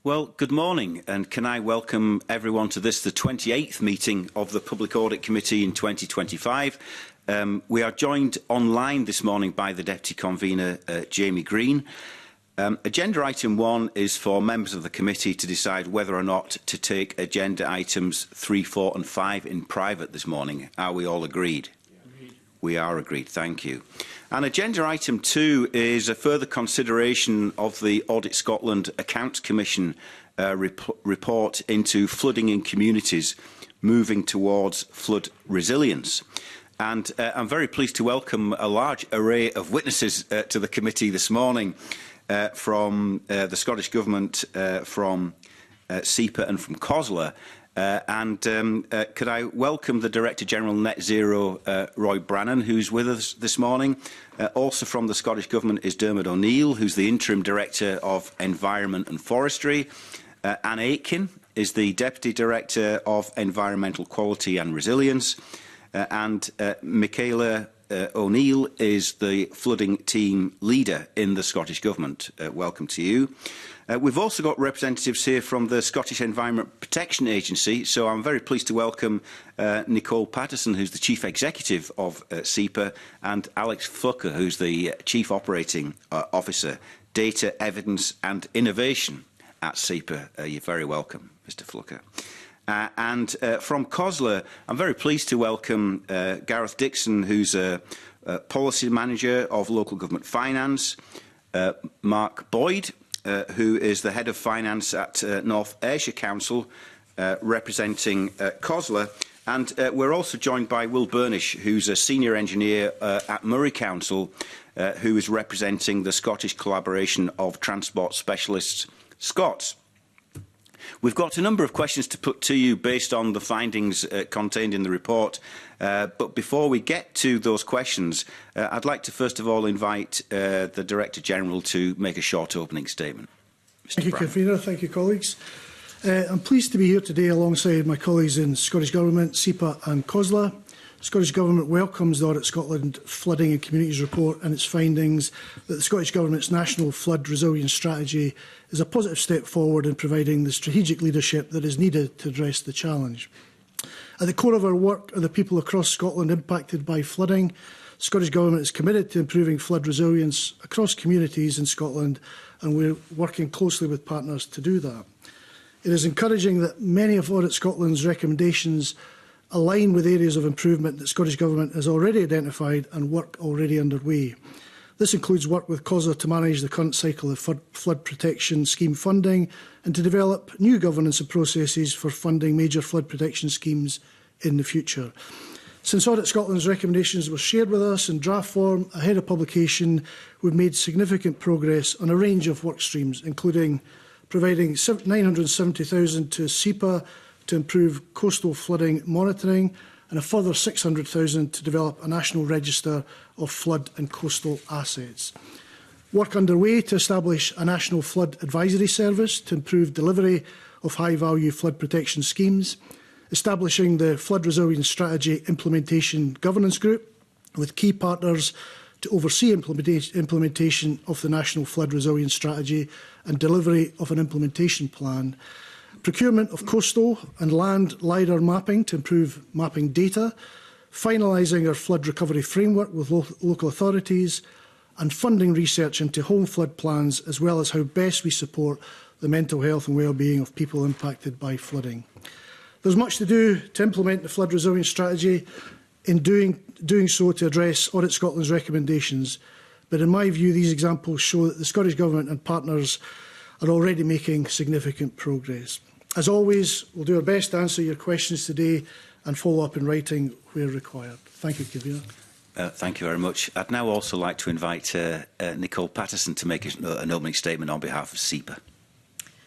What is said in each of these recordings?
Well, good morning, and can I welcome everyone to this, the 28th meeting of the Public Audit Committee in 2025. We are joined online this morning by the Deputy Convener, Jamie Green. Agenda item 1 is for members of the committee to decide whether or not to take agenda items 3, 4 and 5 in private this morning. Are we all agreed? Agreed. We are agreed, thank you. And agenda item 2 is a further consideration of the Audit Scotland Accounts Commission report into flooding in communities, moving towards flood resilience. And I'm very pleased to welcome a large array of witnesses to the committee this morning from the Scottish Government, from SEPA and from COSLA. Could I welcome the Director General Net Zero, Roy Brannan, who's with us this morning. Also from the Scottish Government is Dermot O'Neill, who's the Interim Director of Environment and Forestry. Anne Aitken is the Deputy Director of Environmental Quality and Resilience. Michaela O'Neill is the flooding team leader in the Scottish Government. Welcome to you. We've also got representatives here from the Scottish Environment Protection Agency, so I'm very pleased to welcome Nicole Patterson, who's the Chief Executive of SEPA, and Alex Flucker, who's the Chief Operating Officer, Data, Evidence and Innovation at SEPA. You're very welcome, Mr Flucker. From COSLA, I'm very pleased to welcome Gareth Dixon, who's a Policy Manager of Local Government Finance, Mark Boyd, who is the Head of Finance at North Ayrshire Council, representing COSLA. And we're also joined by Will Burnish, who's a Senior Engineer at Murray Council, who is representing the Scottish Collaboration of Transport Specialists, SCOTS. We've got a number of questions to put to you based on the findings contained in the report. But before we get to those questions, I'd like to first of all invite the Director General to make a short opening statement. Thank you, Convener. Thank you, colleagues. I'm pleased to be here today alongside my colleagues in Scottish Government, SEPA and COSLA. Scottish Government welcomes the Audit Scotland Flooding and Communities Report and its findings that the Scottish Government's National Flood Resilience Strategy is a positive step forward in providing the strategic leadership that is needed to address the challenge. At the core of our work are the people across Scotland impacted by flooding. The Scottish Government is committed to improving flood resilience across communities in Scotland, and we're working closely with partners to do that. It is encouraging that many of Audit Scotland's recommendations align with areas of improvement that Scottish Government has already identified and work already underway. This includes work with COSLA to manage the current cycle of flood protection scheme funding and to develop new governance and processes for funding major flood protection schemes in the future. Since Audit Scotland's recommendations were shared with us in draft form ahead of publication, we've made significant progress on a range of work streams, including providing $970,000 to SEPA to improve coastal flooding monitoring, and a further $600,000 to develop a national register of flood and coastal assets. Work underway to establish a national flood advisory service to improve delivery of high-value flood protection schemes, establishing the Flood Resilience Strategy Implementation Governance Group with key partners to oversee implementation of the National Flood Resilience Strategy and delivery of an implementation plan, procurement of coastal and land LiDAR mapping to improve mapping data, finalising our flood recovery framework with local authorities, and funding research into home flood plans, as well as how best we support the mental health and well-being of people impacted by flooding. There's much to do to implement the Flood Resilience Strategy, in doing so to address Audit Scotland's recommendations. But in my view, these examples show that the Scottish Government and partners are already making significant progress. As always, we'll do our best to answer your questions today and follow up in writing where required. Thank you, Convener. Thank you very much. I'd now also like to invite Nicole Patterson to make an opening statement on behalf of SEPA.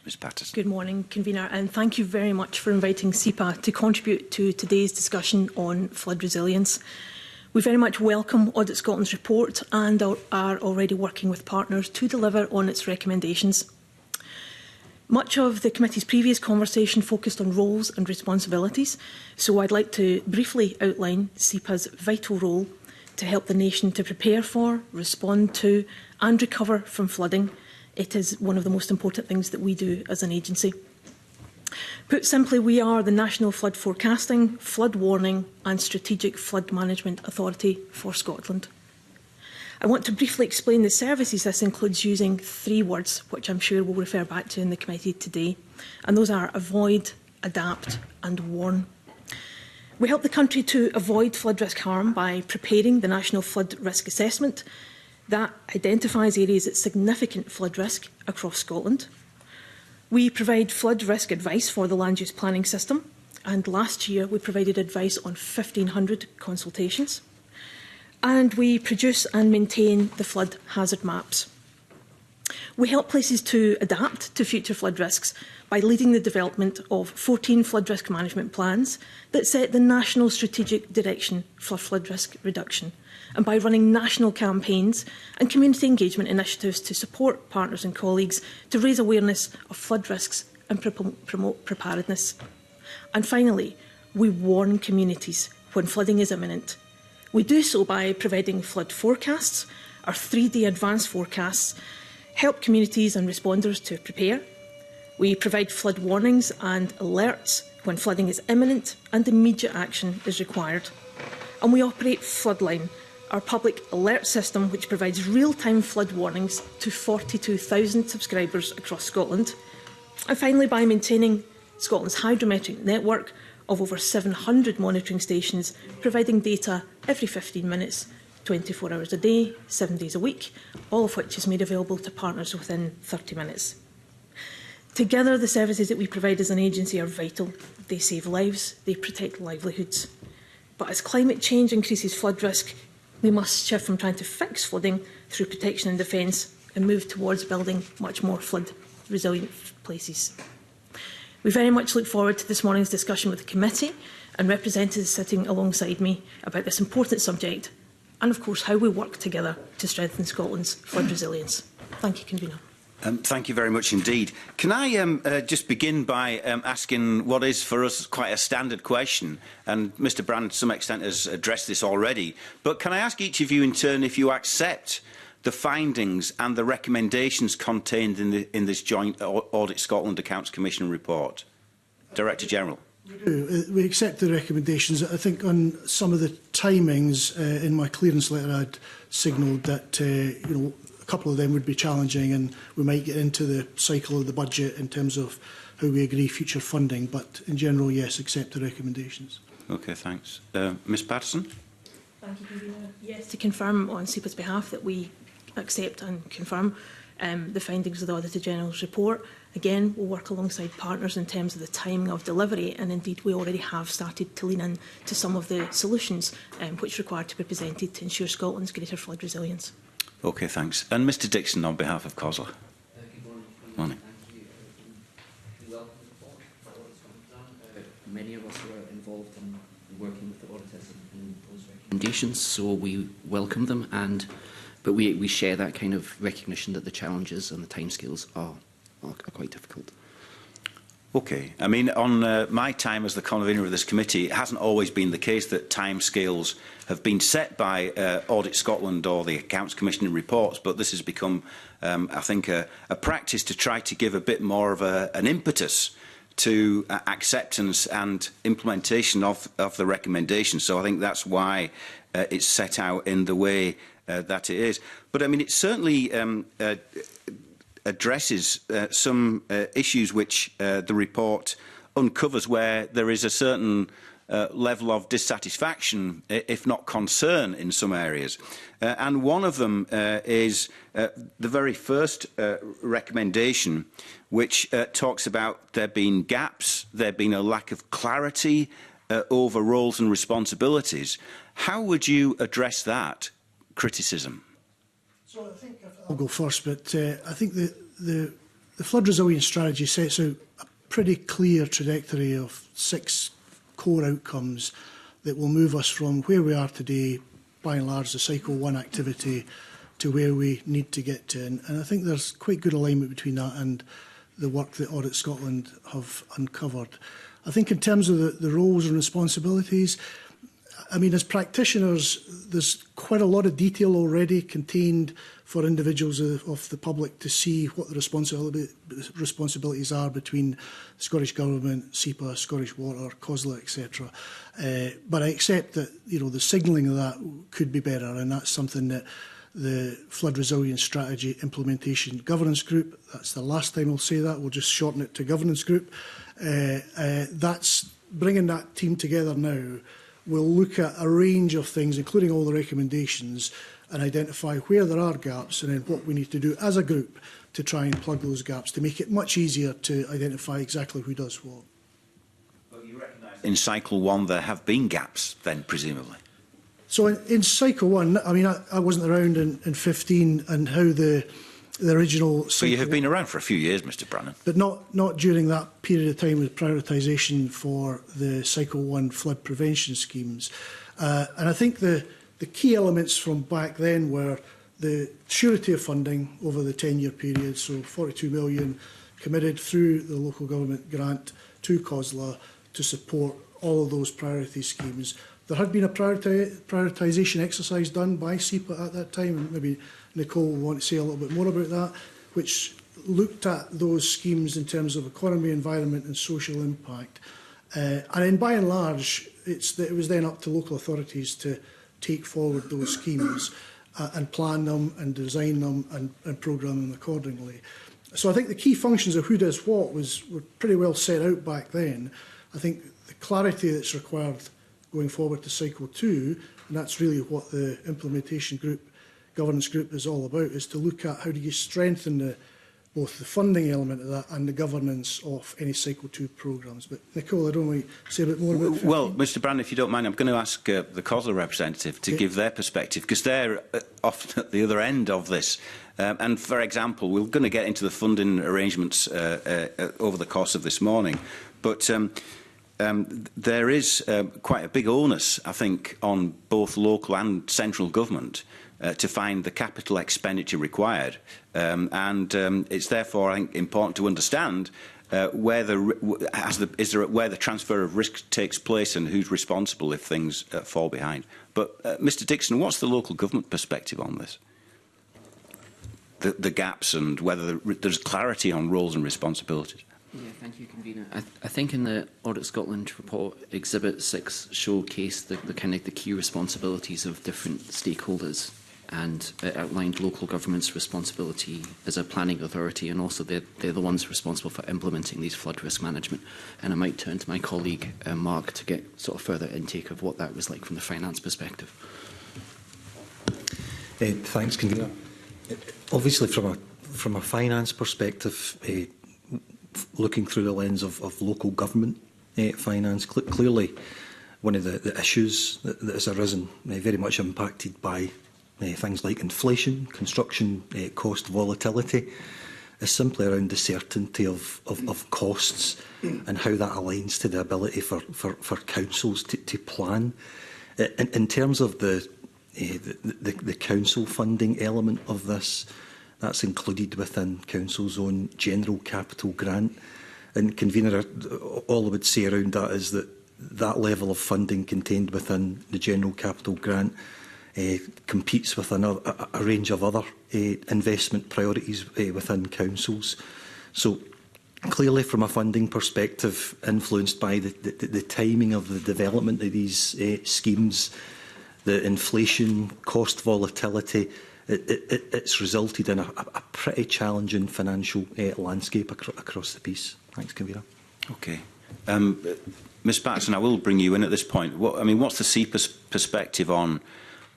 Ms Patterson. Good morning, Convener, and thank you very much for inviting SEPA to contribute to today's discussion on flood resilience. We very much welcome Audit Scotland's report and are already working with partners to deliver on its recommendations. Much of the committee's previous conversation focused on roles and responsibilities, so I'd like to briefly outline SEPA's vital role to help the nation to prepare for, respond to and recover from flooding, It is one of the most important things that we do as an agency. Put simply, we are the National Flood Forecasting, Flood Warning and Strategic Flood Management Authority for Scotland. I want to briefly explain the services this includes using 3 words, which I'm sure we'll refer back to in the committee today, and those are avoid, adapt and warn. We help the country to avoid flood risk harm by preparing the National Flood Risk Assessment that identifies areas at significant flood risk across Scotland. We provide flood risk advice for the land use planning system, and last year we provided advice on 1,500 consultations. And we produce and maintain the flood hazard maps. We help places to adapt to future flood risks by leading the development of 14 flood risk management plans that set the national strategic direction for flood risk reduction, and by running national campaigns and community engagement initiatives to support partners and colleagues to raise awareness of flood risks and promote preparedness. And finally, we warn communities when flooding is imminent. We do so by providing flood forecasts. Our 3D advanced forecasts help communities and responders to prepare. We provide flood warnings and alerts when flooding is imminent and immediate action is required. And we operate Floodline, our public alert system which provides real-time flood warnings to 42,000 subscribers across Scotland. And finally, by maintaining Scotland's hydrometric network of over 700 monitoring stations, providing data every 15 minutes, 24 hours a day, 7 days a week, all of which is made available to partners within 30 minutes. Together, the services that we provide as an agency are vital. They save lives, they protect livelihoods. But as climate change increases flood risk, we must shift from trying to fix flooding through protection and defence and move towards building much more flood-resilient places. We very much look forward to this morning's discussion with the committee and representatives sitting alongside me about this important subject and, of course, how we work together to strengthen Scotland's flood resilience. Thank you, Convener. Thank you very much indeed. Can I just begin by asking what is for us quite a standard question, and Mr Brand to some extent has addressed this already, but can I ask each of you in turn if you accept the findings and the recommendations contained in this joint Audit Scotland Accounts Commission report? Director General. We do. We accept the recommendations. I think on some of the timings in my clearance letter I'd signalled that a couple of them would be challenging and we might get into the cycle of the budget in terms of how we agree future funding, but in general, yes, accept the recommendations. Okay, thanks. Ms Patterson? Thank you, Convener. Yes, to confirm on SEPA's behalf that we accept and confirm the findings of the Auditor General's report. Again, we'll work alongside partners in terms of the timing of delivery, and indeed we already have started to lean in to some of the solutions which require to be presented to ensure Scotland's greater flood resilience. Okay, thanks. And Mr Dixon on behalf of COSLA. Good morning. Morning. Thank you. We welcome the report for what has been done. Many of us were involved in working with the auditors in those recommendations, so we welcome them, but we share that kind of recognition that the challenges and the timescales are quite difficult. Okay. I mean, on my time as the convener of this committee, it hasn't always been the case that timescales have been set by Audit Scotland or the Accounts Commission in reports, but this has become, I think, a practice to try to give a bit more of an impetus to acceptance and implementation of the recommendations. So I think that's why it's set out in the way that it is. But I mean, it certainly addresses some issues which the report uncovers where there is a certain level of dissatisfaction, if not concern, in some areas. And one of them is the very first recommendation, which talks about there being gaps, there being a lack of clarity over roles and responsibilities. How would you address that criticism? So I think I'll go first, but I think the flood resilience strategy sets out a pretty clear trajectory of 6 core outcomes that will move us from where we are today, by and large, the Cycle 1 activity, to where we need to get to. And I think there's quite good alignment between that and the work that Audit Scotland have uncovered. I think in terms of the roles and responsibilities, I mean, as practitioners, there's quite a lot of detail already contained for individuals of the public to see what the responsibilities are between the Scottish Government, SEPA, Scottish Water, COSLA, etc. But I accept that, you know, the signalling of that could be better, and that's something that the Flood Resilience Strategy Implementation Governance Group, that's the last time I'll say that, we'll just shorten it to Governance Group. That's bringing that team together now. We'll look at a range of things, including all the recommendations, and identify where there are gaps and then what we need to do as a group to try and plug those gaps, to make it much easier to identify exactly who does what. Well, you recognise in Cycle 1 there have been gaps then, presumably? So in Cycle 1, I mean, I wasn't around in 15 and how the original... So you have been around for a few years, Mr Brannan. But not during that period of time with prioritisation for the Cycle 1 flood prevention schemes. And I think the key elements from back then were the surety of funding over the 10-year period, so 42 million committed through the local government grant to COSLA to support all of those priority schemes. There had been a prioritisation exercise done by SEPA at that time, and maybe Nicole will want to say a little bit more about that, which looked at those schemes in terms of economy, environment and social impact. And then by and large, it was then up to local authorities to take forward those schemes and plan them and design them and programme them accordingly. So I think the key functions of who does what were pretty well set out back then. I think the clarity that's required going forward to Cycle 2, and that's really what the implementation group, governance group is all about, is to look at how do you strengthen both the funding element of that and the governance of any Cycle 2 programmes. But Nicole, I don't want to say a bit more about 15. Well, Mr Brannan, if you don't mind, I'm going to ask the COSLA representative to give their perspective, because they're often at the other end of this. And for example, we're going to get into the funding arrangements over the course of this morning, but there is quite a big onus, I think, on both local and central government to find the capital expenditure required. It's therefore, I think, important to understand where the transfer of risk takes place and who's responsible if things fall behind. But, Mr Dixon, what's the local government perspective on this? The gaps and whether there's clarity on roles and responsibilities. Yeah, thank you, Convener. I think in the Audit Scotland report, Exhibit 6 showcased the kind of the key responsibilities of different stakeholders, and it outlined local government's responsibility as a planning authority, and also they're the ones responsible for implementing these flood risk management. And I might turn to my colleague Mark to get sort of further intake of what that was like from the finance perspective. Thanks, Convener. Obviously, from a finance perspective, looking through the lens of local government finance, clearly one of the issues that has arisen very much impacted by things like inflation, construction cost volatility, is simply around the certainty of costs and how that aligns to the ability for councils to plan. In terms of the council funding element of this, that's included within Council's own general capital grant. And Convener, all I would say around that is that level of funding contained within the general capital grant competes with a range of other investment priorities within councils. So clearly, from a funding perspective, influenced by the timing of the development of these schemes, the inflation, cost volatility, it's resulted in a pretty challenging financial landscape across the piece. Thanks, Convener. Okay. Ms Batson, I will bring you in at this point. What's the SEPA's perspective on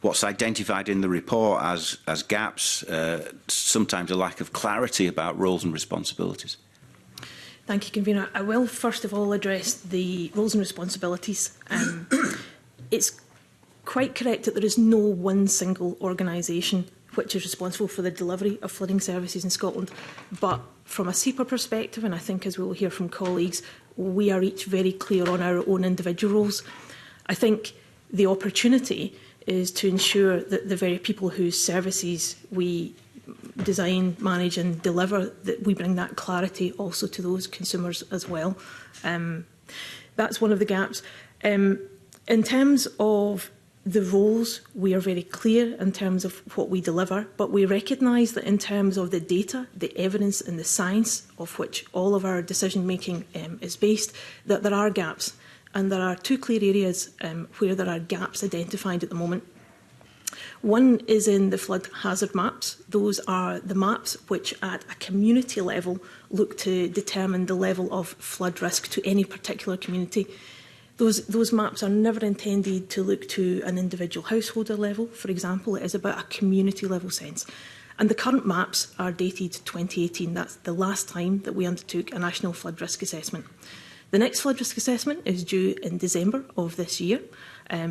what's identified in the report as gaps, sometimes a lack of clarity about roles and responsibilities? Thank you, Convener. I will first of all address the roles and responsibilities. It's quite correct that there is no one single organisation which is responsible for the delivery of flooding services in Scotland. But from a SEPA perspective, and I think as we will hear from colleagues, we are each very clear on our own individual roles. I think the opportunity is to ensure that the very people whose services we design, manage and deliver, that we bring that clarity also to those consumers as well. That's one of the gaps. In terms of the roles, we are very clear in terms of what we deliver, but we recognise that in terms of the data, the evidence and the science of which all of our decision making is based, that there are gaps. And there are two clear areas where there are gaps identified at the moment. One is in the flood hazard maps. Those are the maps which at a community level look to determine the level of flood risk to any particular community. Those maps are never intended to look to an individual householder level. For example, it is about a community level sense. And the current maps are dated 2018. That's the last time that we undertook a national flood risk assessment. The next flood risk assessment is due in December of this year.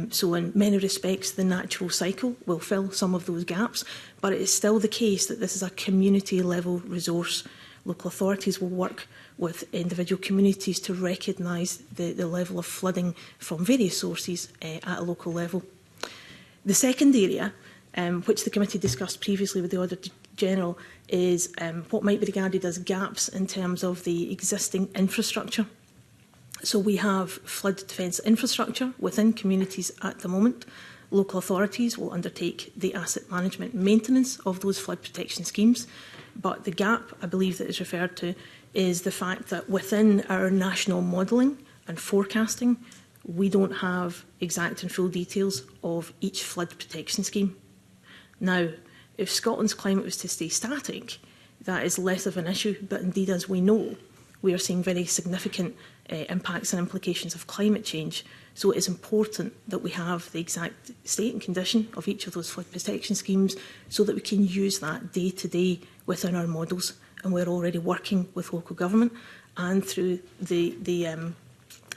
So in many respects, the natural cycle will fill some of those gaps, but it is still the case that this is a community level resource. Local authorities will work with individual communities to recognise the level of flooding from various sources at a local level. The second area, which the committee discussed previously with the Auditor General, is what might be regarded as gaps in terms of the existing infrastructure. So we have flood defence infrastructure within communities at the moment. Local authorities will undertake the asset management maintenance of those flood protection schemes. But the gap, I believe, that is referred to is the fact that within our national modelling and forecasting, we don't have exact and full details of each flood protection scheme. Now, if Scotland's climate was to stay static, that is less of an issue. But indeed, as we know, we are seeing very significant impacts and implications of climate change. So it is important that we have the exact state and condition of each of those flood protection schemes so that we can use that day to day within our models. And we're already working with local government and through the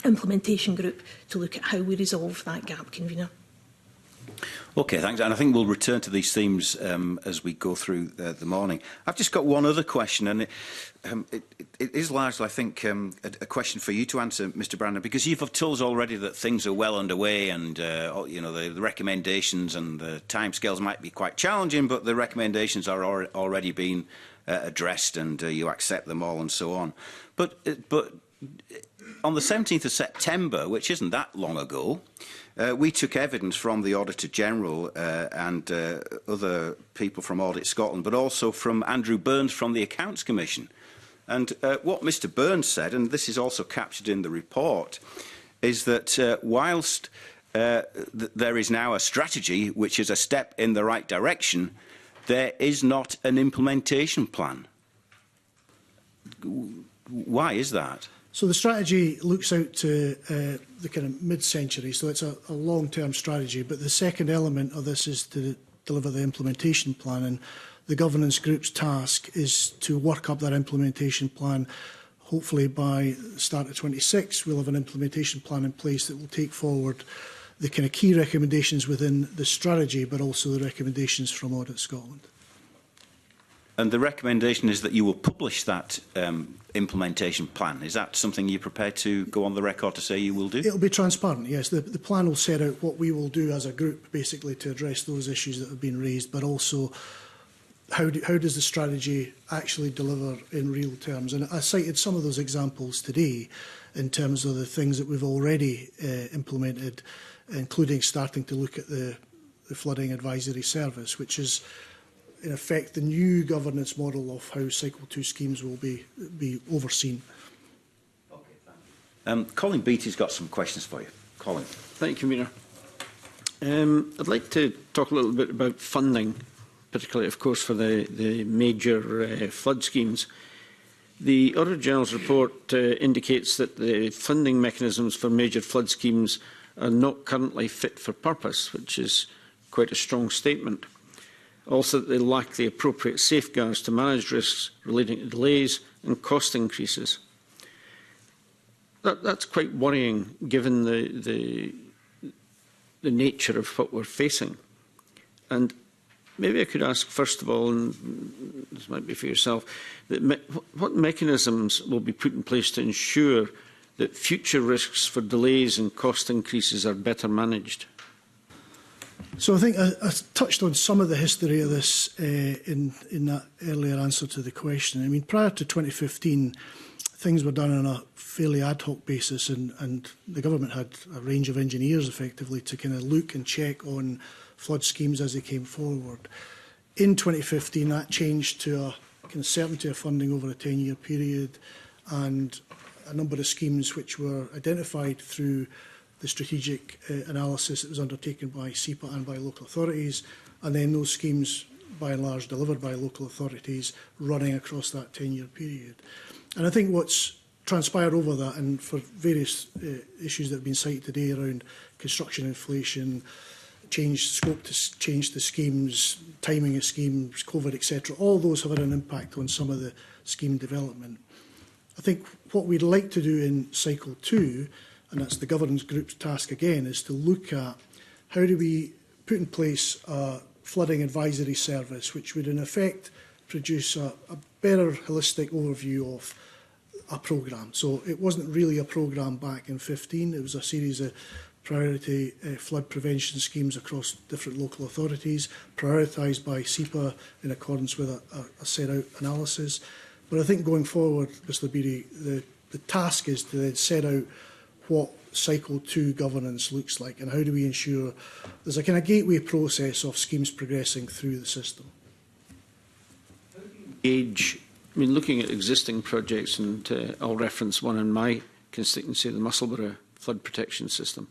implementation group to look at how we resolve that gap, Convener. Okay, thanks. And I think we'll return to these themes as we go through the morning. I've just got one other question, and it is largely, I think, a question for you to answer, Mr. Brandon, because you've told us already that things are well underway, and you know, the recommendations and the timescales might be quite challenging, but the recommendations are already being addressed, and you accept them all, and so on. But on the 17th of September, which isn't that long ago, we took evidence from the Auditor General and other people from Audit Scotland, but also from Andrew Burns from the Accounts Commission. And what Mr. Burns said, and this is also captured in the report, is that whilst there is now a strategy which is a step in the right direction, there is not an implementation plan. Why is that? So the strategy looks out to the kind of mid-century, so it's a long-term strategy. But the second element of this is to deliver the implementation plan, and the governance group's task is to work up that implementation plan. Hopefully by the start of 26, we'll have an implementation plan in place that will take forward the kind of key recommendations within the strategy, but also the recommendations from Audit Scotland. And the recommendation is that you will publish that implementation plan. Is that something you're prepared to go on the record to say you will do? It'll be transparent, yes. The plan will set out what we will do as a group, basically, to address those issues that have been raised, but also how does the strategy actually deliver in real terms. And I cited some of those examples today in terms of the things that we've already implemented, including starting to look at the Flooding Advisory Service, which is in effect the new governance model of how Cycle 2 schemes will be overseen. Okay, thank you. Colin Beattie's got some questions for you. Colin. Thank you, Convener. I'd like to talk a little bit about funding, particularly, of course, for the major flood schemes. The Auditor General's report indicates that the funding mechanisms for major flood schemes are not currently fit for purpose, which is quite a strong statement. Also, that they lack the appropriate safeguards to manage risks relating to delays and cost increases. That's quite worrying, given the nature of what we're facing. And maybe I could ask, first of all, and this might be for yourself, that what mechanisms will be put in place to ensure that future risks for delays and cost increases are better managed? So I think I touched on some of the history of this in that earlier answer to the question. I mean, prior to 2015, things were done on a fairly ad hoc basis, and the government had a range of engineers effectively to kind of look and check on flood schemes as they came forward. In 2015, that changed to a kind of certainty of funding over a 10-year period, and a number of schemes which were identified through the strategic analysis that was undertaken by SEPA and by local authorities, and then those schemes, by and large, delivered by local authorities running across that 10-year period. And I think what's transpired over that, and for various issues that have been cited today around construction inflation, scope to change the schemes, timing of schemes, COVID, etc., all those have had an impact on some of the scheme development. I think what we'd like to do in cycle 2, and that's the governance group's task again, is to look at how do we put in place a flooding advisory service which would in effect produce a better holistic overview of a programme. So it wasn't really a programme back in 15, it was a series of priority flood prevention schemes across different local authorities, prioritised by SEPA in accordance with a set out analysis. But I think going forward, Mr Beery, the task is to then set out what cycle 2 governance looks like and how do we ensure there's a kind of gateway process of schemes progressing through the system. Engage, I mean, looking at existing projects, and I'll reference one in my constituency, the Musselburgh flood protection system.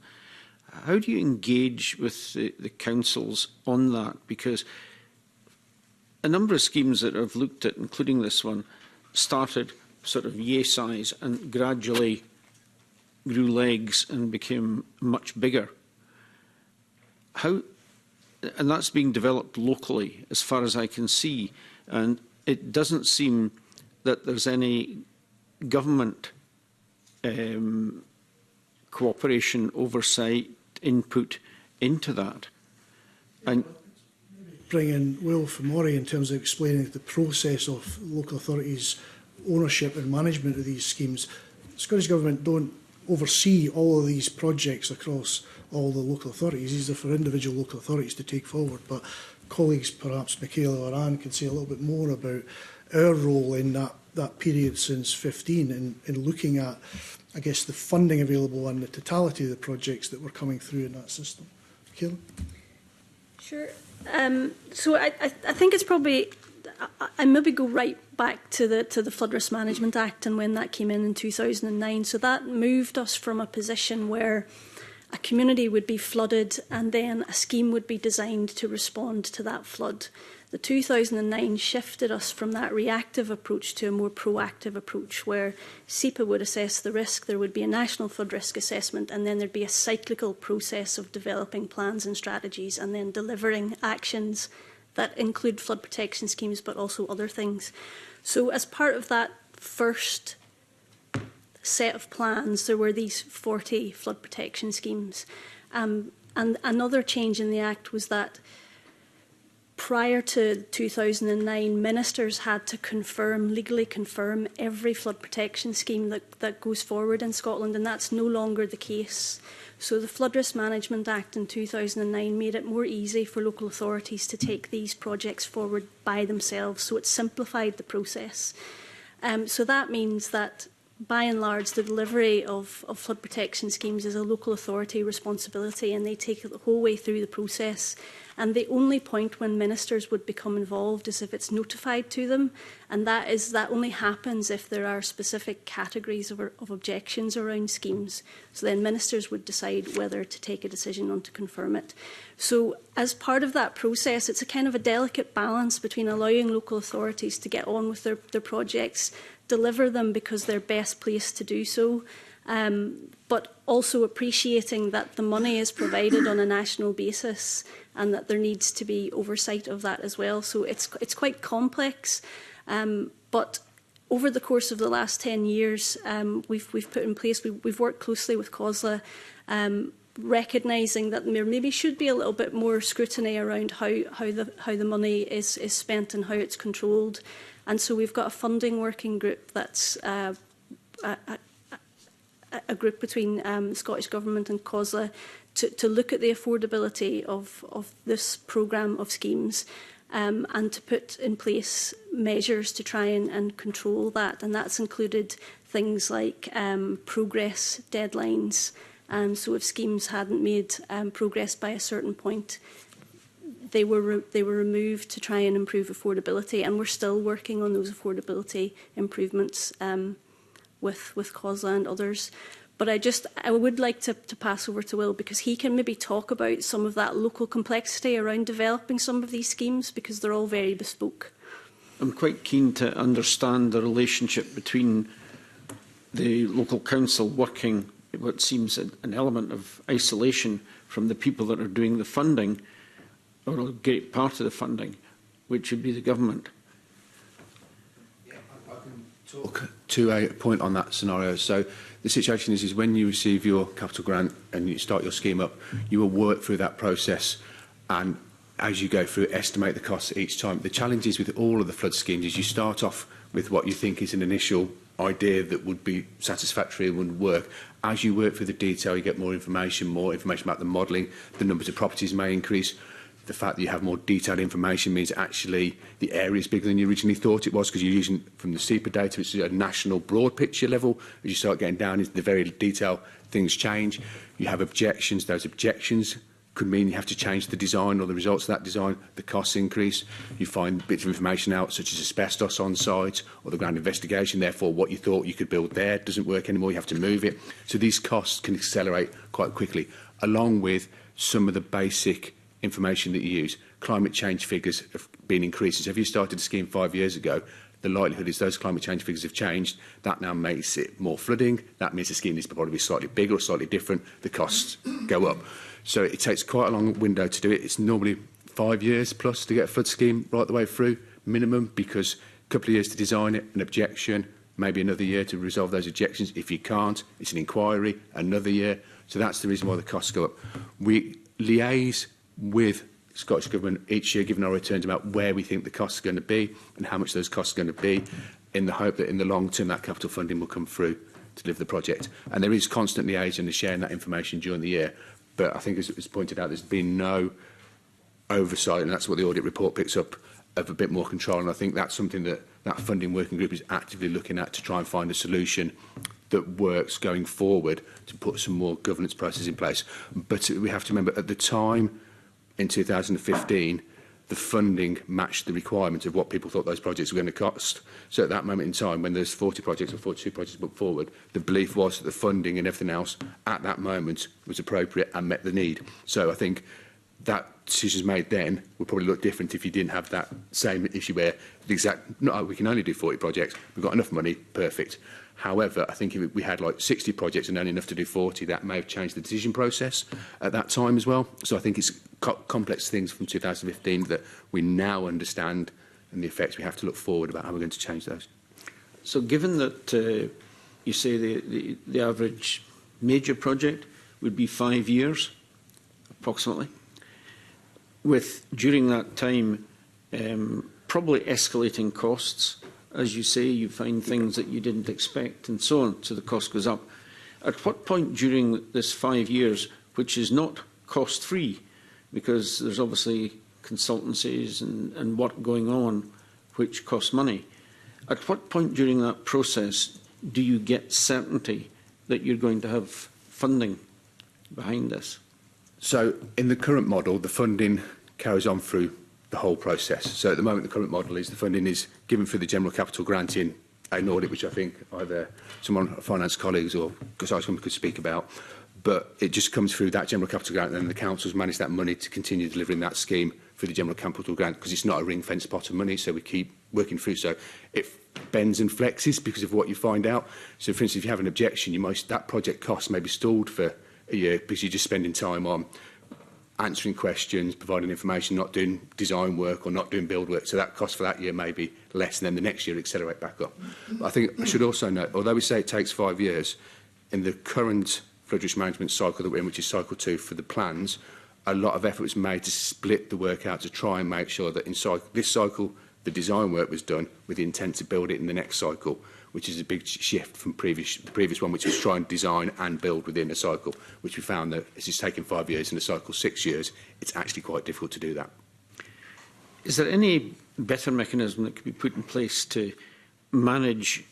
How do you engage with the councils on that? Because a number of schemes that I've looked at, including this one, started sort of yay size and gradually grew legs and became much bigger. And that's being developed locally, as far as I can see. And it doesn't seem that there's any government cooperation, oversight, input into that. And bring in Will from Murray in terms of explaining the process of local authorities' ownership and management of these schemes. The Scottish Government don't oversee all of these projects across all the local authorities. These are for individual local authorities to take forward. But colleagues, perhaps Michaela or Anne, can say a little bit more about our role in that period since 15 in looking at, I guess, the funding available and the totality of the projects that were coming through in that system. Michaela? Sure. So I think it's probably, I maybe go right back to the Flood Risk Management Act and when that came in 2009. So that moved us from a position where a community would be flooded and then a scheme would be designed to respond to that flood. The 2009 shifted us from that reactive approach to a more proactive approach where SEPA would assess the risk, there would be a national flood risk assessment, and then there'd be a cyclical process of developing plans and strategies and then delivering actions that include flood protection schemes but also other things. So as part of that first set of plans, there were these 40 flood protection schemes. And another change in the Act was that prior to 2009, ministers had to legally confirm every flood protection scheme that goes forward in Scotland, and that's no longer the case. So the Flood Risk Management Act in 2009 made it more easy for local authorities to take these projects forward by themselves, so it simplified the process. So that means that by and large, the delivery of flood protection schemes is a local authority responsibility, and they take it the whole way through the process. And the only point when ministers would become involved is if it's notified to them, and that only happens if there are specific categories of objections around schemes. So then ministers would decide whether to take a decision on to confirm it. So as part of that process, it's a kind of a delicate balance between allowing local authorities to get on with their projects, deliver them because they're best placed to do so, but also appreciating that the money is provided on a national basis and that there needs to be oversight of that as well. So it's quite complex, but over the course of the last 10 years, we've put in place, we've worked closely with COSLA, recognising that there maybe should be a little bit more scrutiny around how the money is spent and how it's controlled. And so we've got a funding working group that's a group between the Scottish Government and COSLA to look at the affordability of this programme of schemes and to put in place measures to try and control that. And that's included things like progress deadlines. So if schemes hadn't made progress by a certain point, they were removed to try and improve affordability, and we're still working on those affordability improvements with COSLA and others. But I would like to pass over to Will, because he can maybe talk about some of that local complexity around developing some of these schemes, because they're all very bespoke. I'm quite keen to understand the relationship between the local council working what seems an element of isolation from the people that are doing the funding, or a great part of the funding, which would be the government. Yeah, I can talk to a point on that scenario. So the situation is when you receive your capital grant and you start your scheme up, you will work through that process, and as you go through, estimate the costs each time. The challenge is with all of the flood schemes is you start off with what you think is an initial idea that would be satisfactory and would work. As you work through the detail, you get more information about the modelling, the numbers of properties may increase. The fact that you have more detailed information means actually the area is bigger than you originally thought it was, because you're using from the SEPA data, which is a national broad picture level. As you start getting down into the very detail, things change. You have objections. Those objections could mean you have to change the design or the results of that design. The costs increase. You find bits of information out, such as asbestos on site or the ground investigation. Therefore, what you thought you could build there doesn't work anymore. You have to move it. So these costs can accelerate quite quickly, along with some of the basic information that you use. Climate change figures have been increasing. So if you started a scheme 5 years ago, the likelihood is those climate change figures have changed. That now makes it more flooding. That means the scheme needs to probably be slightly bigger or slightly different. The costs go up. So it takes quite a long window to do it. It's normally 5 years plus to get a flood scheme right the way through, minimum, because a couple of years to design it, an objection, maybe another year to resolve those objections. If you can't, it's an inquiry, another year. So that's the reason why the costs go up. We liaise with the Scottish Government each year, given our returns, about where we think the costs are going to be and how much those costs are going to be, in the hope that in the long term that capital funding will come through to deliver the project. And there is constant liaison and sharing that information during the year. But I think, as it was pointed out, there's been no oversight, and that's what the audit report picks up, of a bit more control. And I think that's something that that funding working group is actively looking at to try and find a solution that works going forward to put some more governance processes in place. But we have to remember, at the time, in 2015, the funding matched the requirements of what people thought those projects were going to cost. So at that moment in time, when there's 40 projects or 42 projects put forward, the belief was that the funding and everything else at that moment was appropriate and met the need. So I think that decisions made then would probably look different if you didn't have that same issue where the exact, no, we can only do 40 projects, we've got enough money, perfect. However, I think if we had like 60 projects and only enough to do 40, that may have changed the decision process at that time as well. So I think it's complex things from 2015 that we now understand, and the effects we have to look forward about how we're going to change those. So given that you say the average major project would be 5 years, approximately, with, during that time, probably escalating costs. As you say, you find things that you didn't expect and so on, so the cost goes up. At what point during this 5 years, which is not cost-free, because there's obviously consultancies and work going on which cost money, at what point during that process do you get certainty that you're going to have funding behind this? So in the current model, the funding carries on through the whole process. So at the moment, the current model is the funding is given through the general capital grant in an audit, which I think either someone, finance colleagues or someone could speak about. But it just comes through that general capital grant, and then the councils manage that money to continue delivering that scheme through the general capital grant, because it's not a ring-fenced pot of money, so we keep working through. So it bends and flexes because of what you find out. So, for instance, if you have an objection, that project cost may be stalled for a year because you're just spending time on answering questions, providing information, not doing design work or not doing build work. So that cost for that year may be less, and then the next year accelerate back up. But I think I should also note, although we say it takes 5 years, in the current flood risk management cycle that we're in, which is cycle 2 for the plans, a lot of effort was made to split the work out to try and make sure that in this cycle the design work was done with the intent to build it in the next cycle, which is a big shift from the previous one, which was try and design and build within a cycle, which we found that as it's taken 5 years and a cycle 6 years, it's actually quite difficult to do that. Is there any better mechanism that could be put in place to manage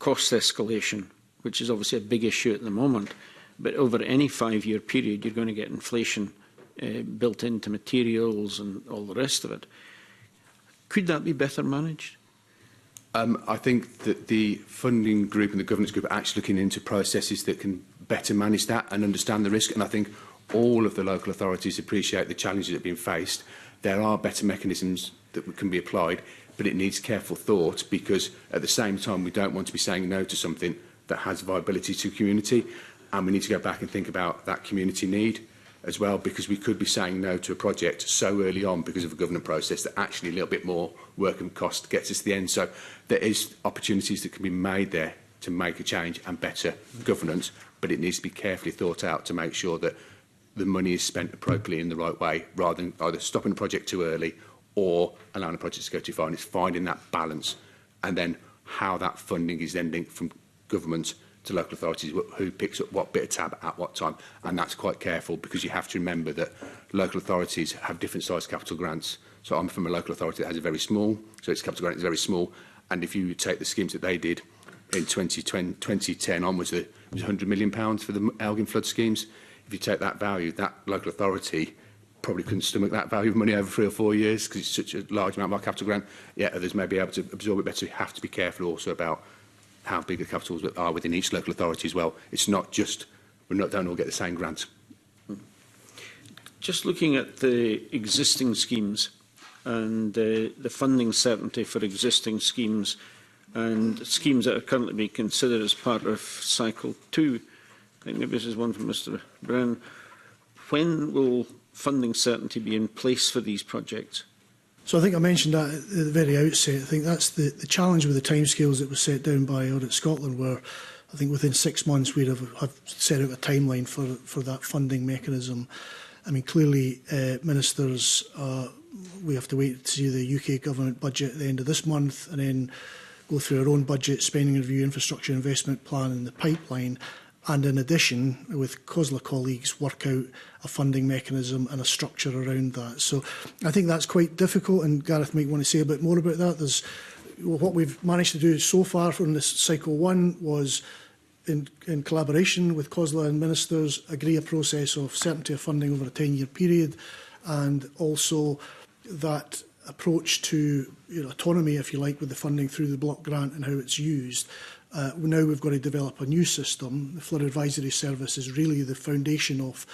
cost escalation, which is obviously a big issue at the moment, but over any 5-year period, you're going to get inflation built into materials and all the rest of it. Could that be better managed? I think that the funding group and the governance group are actually looking into processes that can better manage that and understand the risk. And I think all of the local authorities appreciate the challenges that are being faced. There are better mechanisms that can be applied, but it needs careful thought, because at the same time we don't want to be saying no to something that has viability to community, and we need to go back and think about that community need as well, because we could be saying no to a project so early on because of a government process that actually a little bit more work and cost gets us to the end. So there is opportunities that can be made there to make a change and better governance, but it needs to be carefully thought out to make sure that the money is spent appropriately in the right way, rather than either stopping the project too early or allowing the project to go too far. And it's finding that balance, and then how that funding is then linked from government to local authorities, who picks up what bit of tab at what time. And that's quite careful, because you have to remember that local authorities have different sized capital grants. So I'm from a local authority that has a very small, so its capital grant is very small. And if you take the schemes that they did in 2010 onwards, it was £100 million for the Elgin flood schemes. If you take that value, that local authority probably couldn't stomach that value of money over 3 or 4 years, because it's such a large amount of our capital grant. Yet others may be able to absorb it better. You have to be careful also about how big the capitals are within each local authority as well. It's not just, don't all get the same grant. Just looking at the existing schemes and the funding certainty for existing schemes and schemes that are currently being considered as part of Cycle 2, I think maybe this is one from Mr Brennan. When will funding certainty be in place for these projects? So I think I mentioned that at the very outset. I think that's the challenge with the timescales that was set down by Audit Scotland, where I think within 6 months we'd have set out a timeline for that funding mechanism. I mean, clearly, ministers, we have to wait to see the UK government budget at the end of this month, and then go through our own budget, spending review, infrastructure investment plan in the pipeline. And in addition, with COSLA colleagues, work out a funding mechanism and a structure around that. So I think that's quite difficult, and Gareth might want to say a bit more about that. There's, what we've managed to do so far from this Cycle 1 was, in collaboration with COSLA and ministers, agree a process of certainty of funding over a 10-year period, and also that approach to autonomy, if you like, with the funding through the block grant and how it's used. Now we've got to develop a new system. The Flood Advisory Service is really the foundation of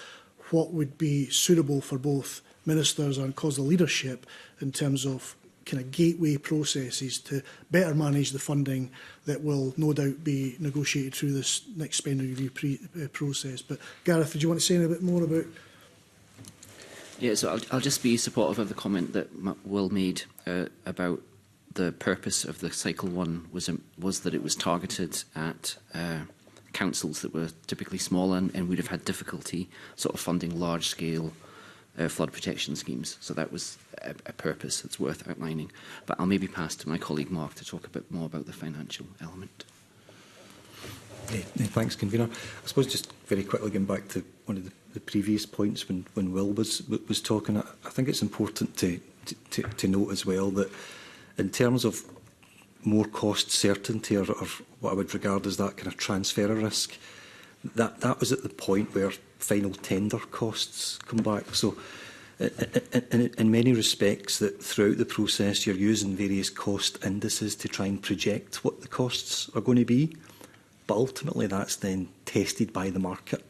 what would be suitable for both ministers and COSLA leadership in terms of kind of gateway processes to better manage the funding that will no doubt be negotiated through this next spending review process. But Gareth, did you want to say a bit more about? Yeah, so I'll just be supportive of the comment that Will made about the purpose of the Cycle 1 was that it was targeted at councils that were typically smaller and would have had difficulty sort of funding large-scale flood protection schemes. So that was a purpose that's worth outlining. But I'll maybe pass to my colleague Mark to talk a bit more about the financial element. Thanks, Convener. I suppose just very quickly going back to one of the previous points when Will was talking, I think it's important to note as well that in terms of more cost certainty, or what I would regard as that kind of transfer of risk, that was at the point where final tender costs come back. So in many respects, that throughout the process you're using various cost indices to try and project what the costs are going to be, but ultimately that's then tested by the market.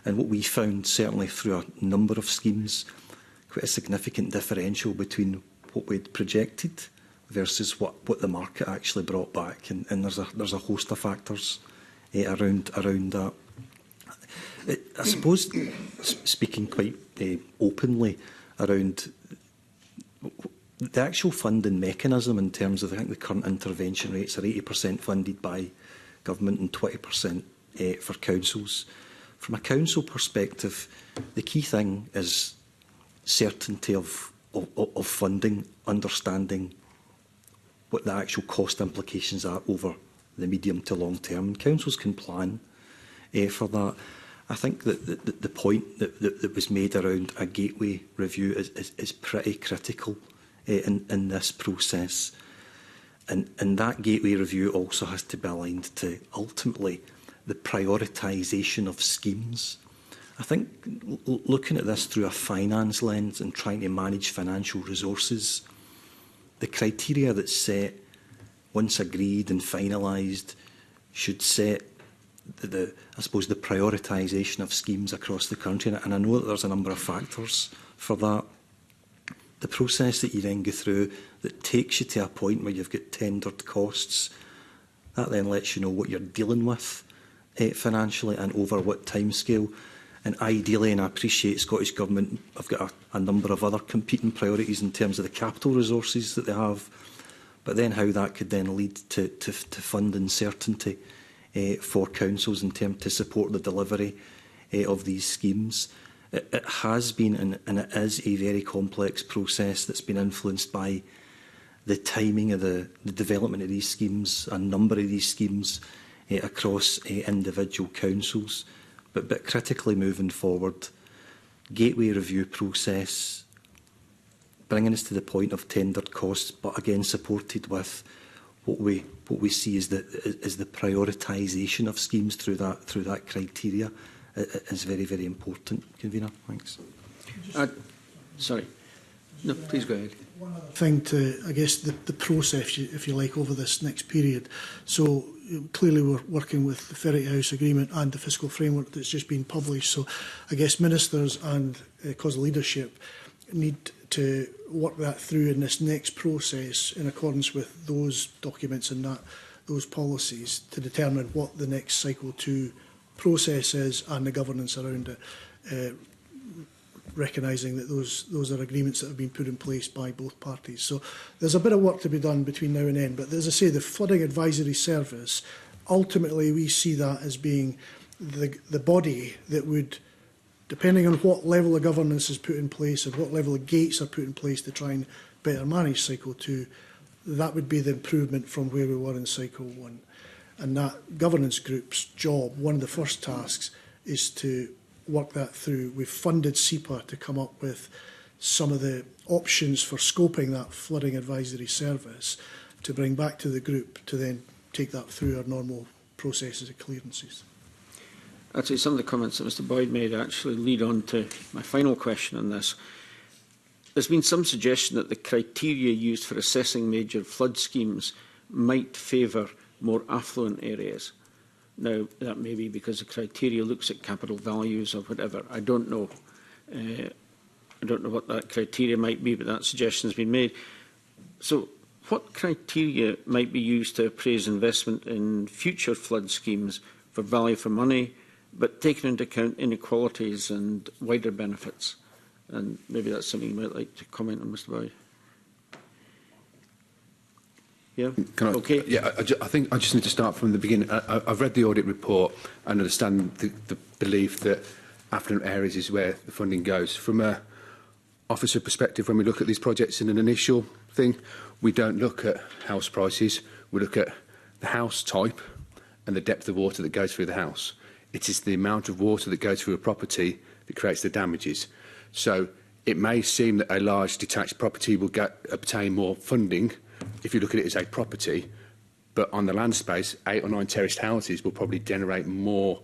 And what we found, certainly through a number of schemes, quite a significant differential between what we'd projected versus what the market actually brought back, and there's a host of factors around that. I suppose, speaking quite openly around the actual funding mechanism in terms of, I think the current intervention rates are 80% funded by government and 20% for councils. From a council perspective, the key thing is certainty of funding, understanding what the actual cost implications are over the medium to long term. And councils can plan for that. I think that the point that was made around a gateway review is pretty critical in this process. And that gateway review also has to be aligned to, ultimately, the prioritisation of schemes. I think looking at this through a finance lens and trying to manage financial resources, the criteria that's set, once agreed and finalised, should set I suppose, the prioritisation of schemes across the country. And I know that there's a number of factors for that. The process that you then go through that takes you to a point where you've got tendered costs, that then lets you know what you're dealing with financially and over what timescale. And ideally, and I appreciate Scottish Government, I've got a number of other competing priorities in terms of the capital resources that they have, but then how that could then lead to funding certainty for councils in terms to support the delivery of these schemes. It has been and it is a very complex process that's been influenced by the timing of the development of these schemes, a number of these schemes across individual councils. But critically moving forward, gateway review process, bringing us to the point of tendered costs, but again supported with what we see is the prioritisation of schemes through that criteria is very, very important. Convener, thanks. Sorry. No, please go ahead. One other thing to, I guess, the process, if you like, over this next period. So clearly we're working with the Ferret House Agreement and the fiscal framework that's just been published. So I guess ministers and COSLA leadership need to work that through in this next process in accordance with those documents and those policies to determine what the next cycle 2 process is and the governance around it, recognising that those are agreements that have been put in place by both parties. So there's a bit of work to be done between now and then. But as I say, the Flooding Advisory Service, ultimately we see that as being the body that would, depending on what level of governance is put in place and what level of gates are put in place to try and better manage cycle 2, that would be the improvement from where we were in cycle 1. And that governance group's job, one of the first tasks, is to work that through. We've funded SEPA to come up with some of the options for scoping that flooding advisory service to bring back to the group to then take that through our normal processes of clearances. Actually, some of the comments that Mr Boyd made actually lead on to my final question on this. There's been some suggestion that the criteria used for assessing major flood schemes might favour more affluent areas. Now, that may be because the criteria looks at capital values or whatever. I don't know. I don't know what that criteria might be, but that suggestion has been made. So what criteria might be used to appraise investment in future flood schemes for value for money, but taking into account inequalities and wider benefits? And maybe that's something you might like to comment on, Mr Boyd. Yeah. Can I, okay. Yeah, I think I just need to start from the beginning. I've read the audit report and understand the belief that affluent areas is where the funding goes. From a officer perspective, when we look at these projects in an initial thing, we don't look at house prices. We look at the house type and the depth of water that goes through the house. It is the amount of water that goes through a property that creates the damages. So it may seem that a large detached property will obtain more funding if you look at it as a property, but on the land space, 8 or 9 terraced houses will probably generate more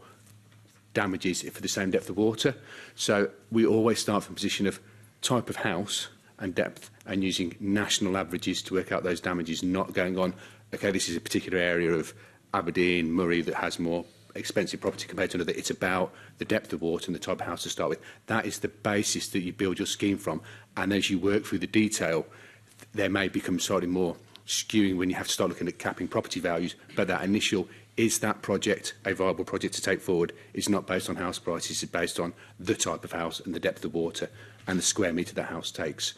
damages for the same depth of water. So we always start from a position of type of house and depth and using national averages to work out those damages, not going on, okay, this is a particular area of Aberdeen, Murray that has more expensive property compared to another. It's about the depth of water and the type of house to start with. That is the basis that you build your scheme from. And as you work through the detail, there may become slightly more skewing when you have to start looking at capping property values. But that initial, is that project a viable project to take forward, is not based on house prices, it's based on the type of house and the depth of water and the square metre the house takes.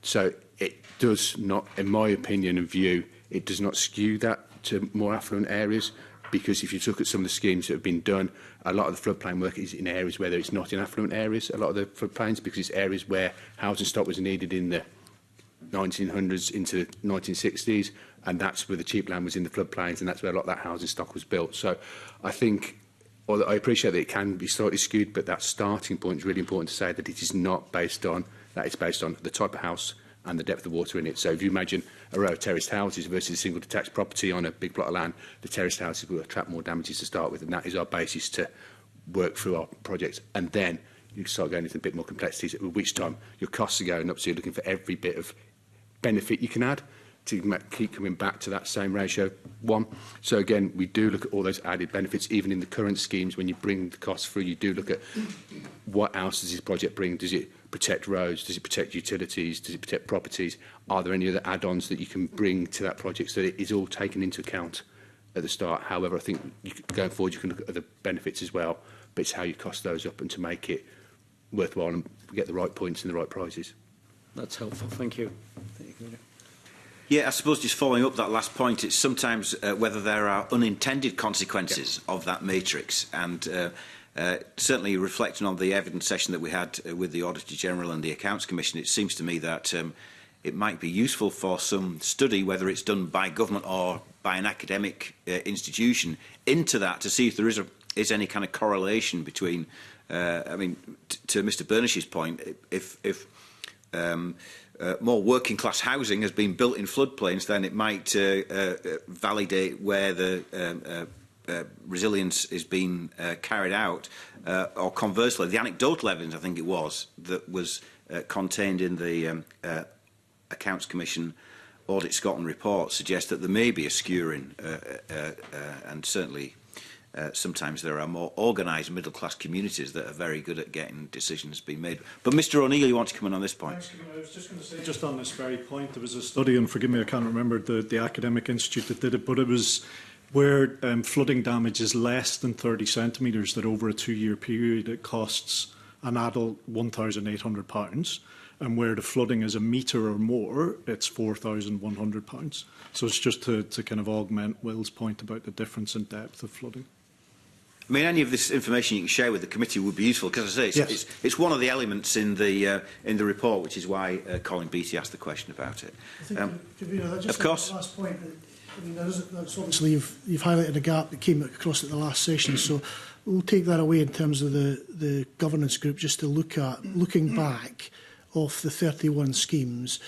So it does not, in my opinion and view, it does not skew that to more affluent areas, because if you look at some of the schemes that have been done, a lot of the floodplain work is in areas where it's not in affluent areas, a lot of the floodplains, because it's areas where housing stock was needed in the 1900s into the 1960s, and that's where the cheap land was in the floodplains, and that's where a lot of that housing stock was built. So I think, although I appreciate that it can be slightly skewed, but that starting point is really important to say that it is not based on, that it's based on the type of house and the depth of water in it. So if you imagine a row of terraced houses versus a single detached property on a big plot of land, the terraced houses will attract more damages to start with, and that is our basis to work through our projects. And then you start going into a bit more complexities, at which time your costs are going up, so you're looking for every bit of benefit you can add to keep coming back to that same ratio 1. So again, we do look at all those added benefits, even in the current schemes. When you bring the costs through, you do look at what else does this project bring. Does it protect roads? Does it protect utilities? Does it protect properties? Are there any other add-ons that you can bring to that project so that it is all taken into account at the start? However, I think going forward, you can look at other benefits as well, but it's how you cost those up and to make it worthwhile and get the right points and the right prizes. That's helpful. Thank you. Thank you, Commissioner. Yeah, I suppose just following up that last point, it's sometimes whether there are unintended consequences of that matrix. And certainly reflecting on the evidence session that we had with the Auditor General and the Accounts Commission, it seems to me that it might be useful for some study, whether it's done by government or by an academic institution, into that to see if there is any kind of correlation between, I mean, to Mr Burnish's point, if more working class housing has been built in floodplains, then it might validate where the resilience is being carried out, or conversely, the anecdotal evidence, I think it was, that was contained in the Accounts Commission Audit Scotland report suggests that there may be a skewing, and certainly sometimes there are more organised middle-class communities that are very good at getting decisions being made. But Mr O'Neill, you want to come in on this point? Thanks, I was just going to say, just on this very point, there was a study, and forgive me, I can't remember the academic institute that did it, but it was where flooding damage is less than 30 centimetres, that over a 2-year period it costs an adult £1,800, and where the flooding is a metre or more, it's £4,100. So it's just to kind of augment Will's point about the difference in depth of flooding. I mean, any of this information you can share with the committee would be useful, because I say it's one of the elements in the report, which is why Colin Beattie asked the question about it. Of course. Last point. I mean, that's obviously you've highlighted a gap that came across at the last session, so we'll take that away in terms of the governance group, just to looking back off the 31 schemes.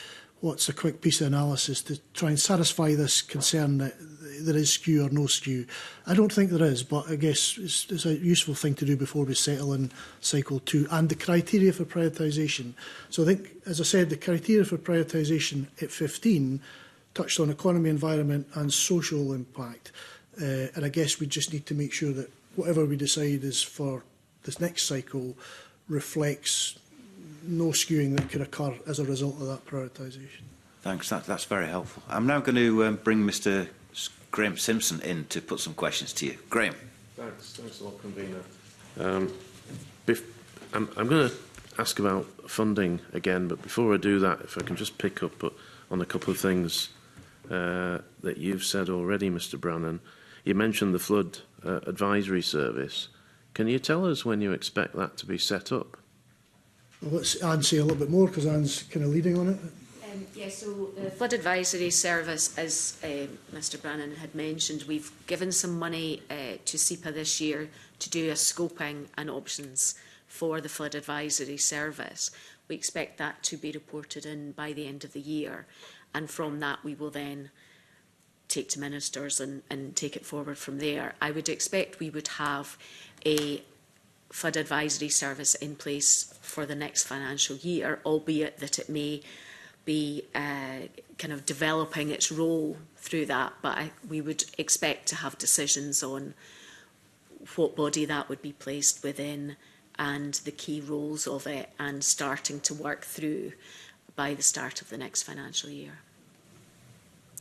What's a quick piece of analysis to try and satisfy this concern that there is skew or no skew? I don't think there is, but I guess it's a useful thing to do before we settle in cycle 2. And the criteria for prioritisation. So I think, as I said, the criteria for prioritisation at 15 touched on economy, environment and social impact. And I guess we just need to make sure that whatever we decide is for this next cycle reflects no skewing that could occur as a result of that prioritisation. Thanks, that's very helpful. I'm now going to bring Mr Graham Simpson in to put some questions to you. Graham. Thanks a lot, Convener. I'm going to ask about funding again, but before I do that, if I can just pick up on a couple of things that you've said already, Mr Brannan. You mentioned the Flood Advisory Service. Can you tell us when you expect that to be set up? Well, let's Anne say a little bit more, because Anne's kind of leading on it. Yes, so the Flood Advisory Service, as Mr Brannan had mentioned, we've given some money to SEPA this year to do a scoping and options for the Flood Advisory Service. We expect that to be reported in by the end of the year, and from that we will then take to ministers and take it forward from there. I would expect we would have a Flood Advisory Service in place for the next financial year, albeit that it may be kind of developing its role through that, but we would expect to have decisions on what body that would be placed within and the key roles of it, and starting to work through by the start of the next financial year.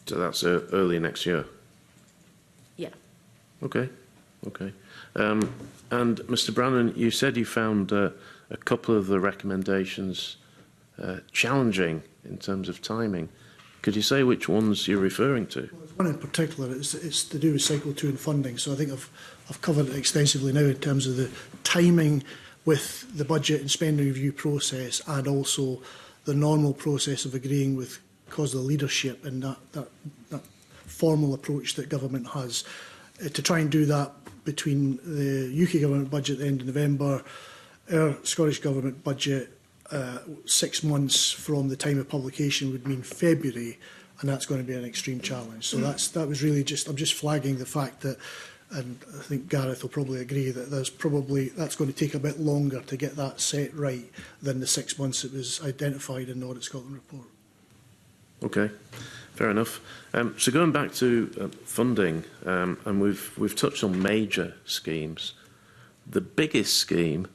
So that's early next year? Yeah. Okay. And Mr Brannan, you said you found a couple of the recommendations challenging in terms of timing. Could you say which ones you're referring to? Well, one in particular, it's to do with cycle 2 and funding. So I think I've covered it extensively now in terms of the timing with the budget and spending review process, and also the normal process of agreeing with COSLA leadership and that formal approach that government has. To try and do that between the UK government budget at the end of November, our Scottish government budget 6 months from the time of publication would mean February, and that's going to be an extreme challenge. So that was really just, I'm just flagging the fact that, and I think Gareth will probably agree that that's going to take a bit longer to get that set right than the 6 months it was identified in the Audit Scotland report. Okay, fair enough. So going back to funding, and we've touched on major schemes. The biggest scheme,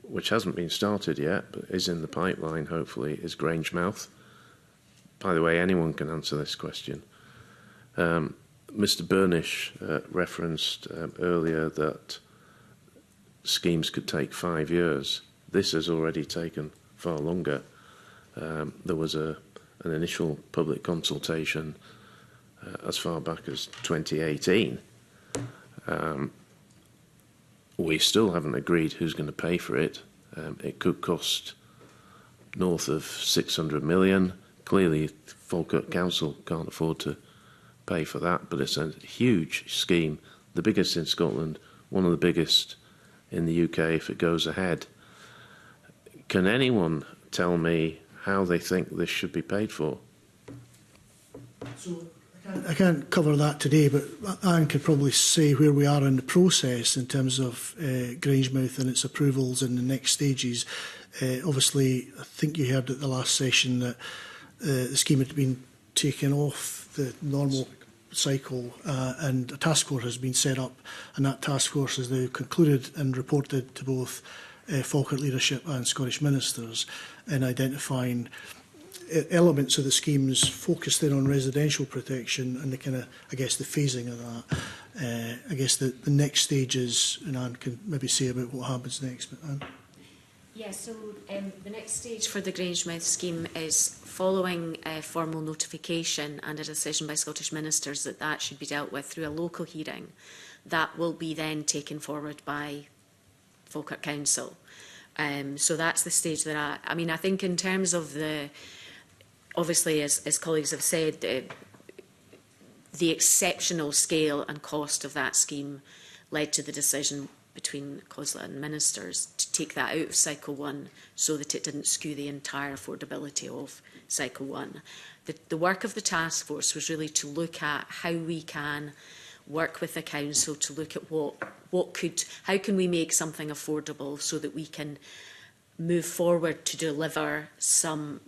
which hasn't been started yet, but is in the pipeline, hopefully, is Grangemouth. By the way, anyone can answer this question. Mr Burnish referenced earlier that schemes could take 5 years. This has already taken far longer. There was an initial public consultation as far back as 2018. We still haven't agreed who's going to pay for it. It could cost north of 600 million. Clearly, Falkirk Council can't afford to pay for that, but it's a huge scheme, the biggest in Scotland, one of the biggest in the UK if it goes ahead. Can anyone tell me how they think this should be paid for? So I can't cover that today, but Anne could probably say where we are in the process in terms of Grangemouth and its approvals in the next stages. Obviously, I think you heard at the last session that the scheme had been taken off the normal cycle and a task force has been set up, and that task force has now concluded and reported to both Falkirk leadership and Scottish ministers in identifying elements of the schemes focused in on residential protection and the kind of, I guess, the phasing of that. I guess the next stage is, and Anne can maybe say about what happens next, but Anne. Yeah, so the next stage for the Grangemouth scheme is following formal notification and a decision by Scottish ministers that that should be dealt with through a local hearing. That will be then taken forward by Falkirk Council. So that's the stage that I mean, I think in terms of the, obviously, as colleagues have said, the exceptional scale and cost of that scheme led to the decision between COSLA and ministers to take that out of Cycle 1 so that it didn't skew the entire affordability of Cycle 1. The work of the task force was really to look at how we can work with the council to look at how can we make something affordable so that we can move forward to deliver some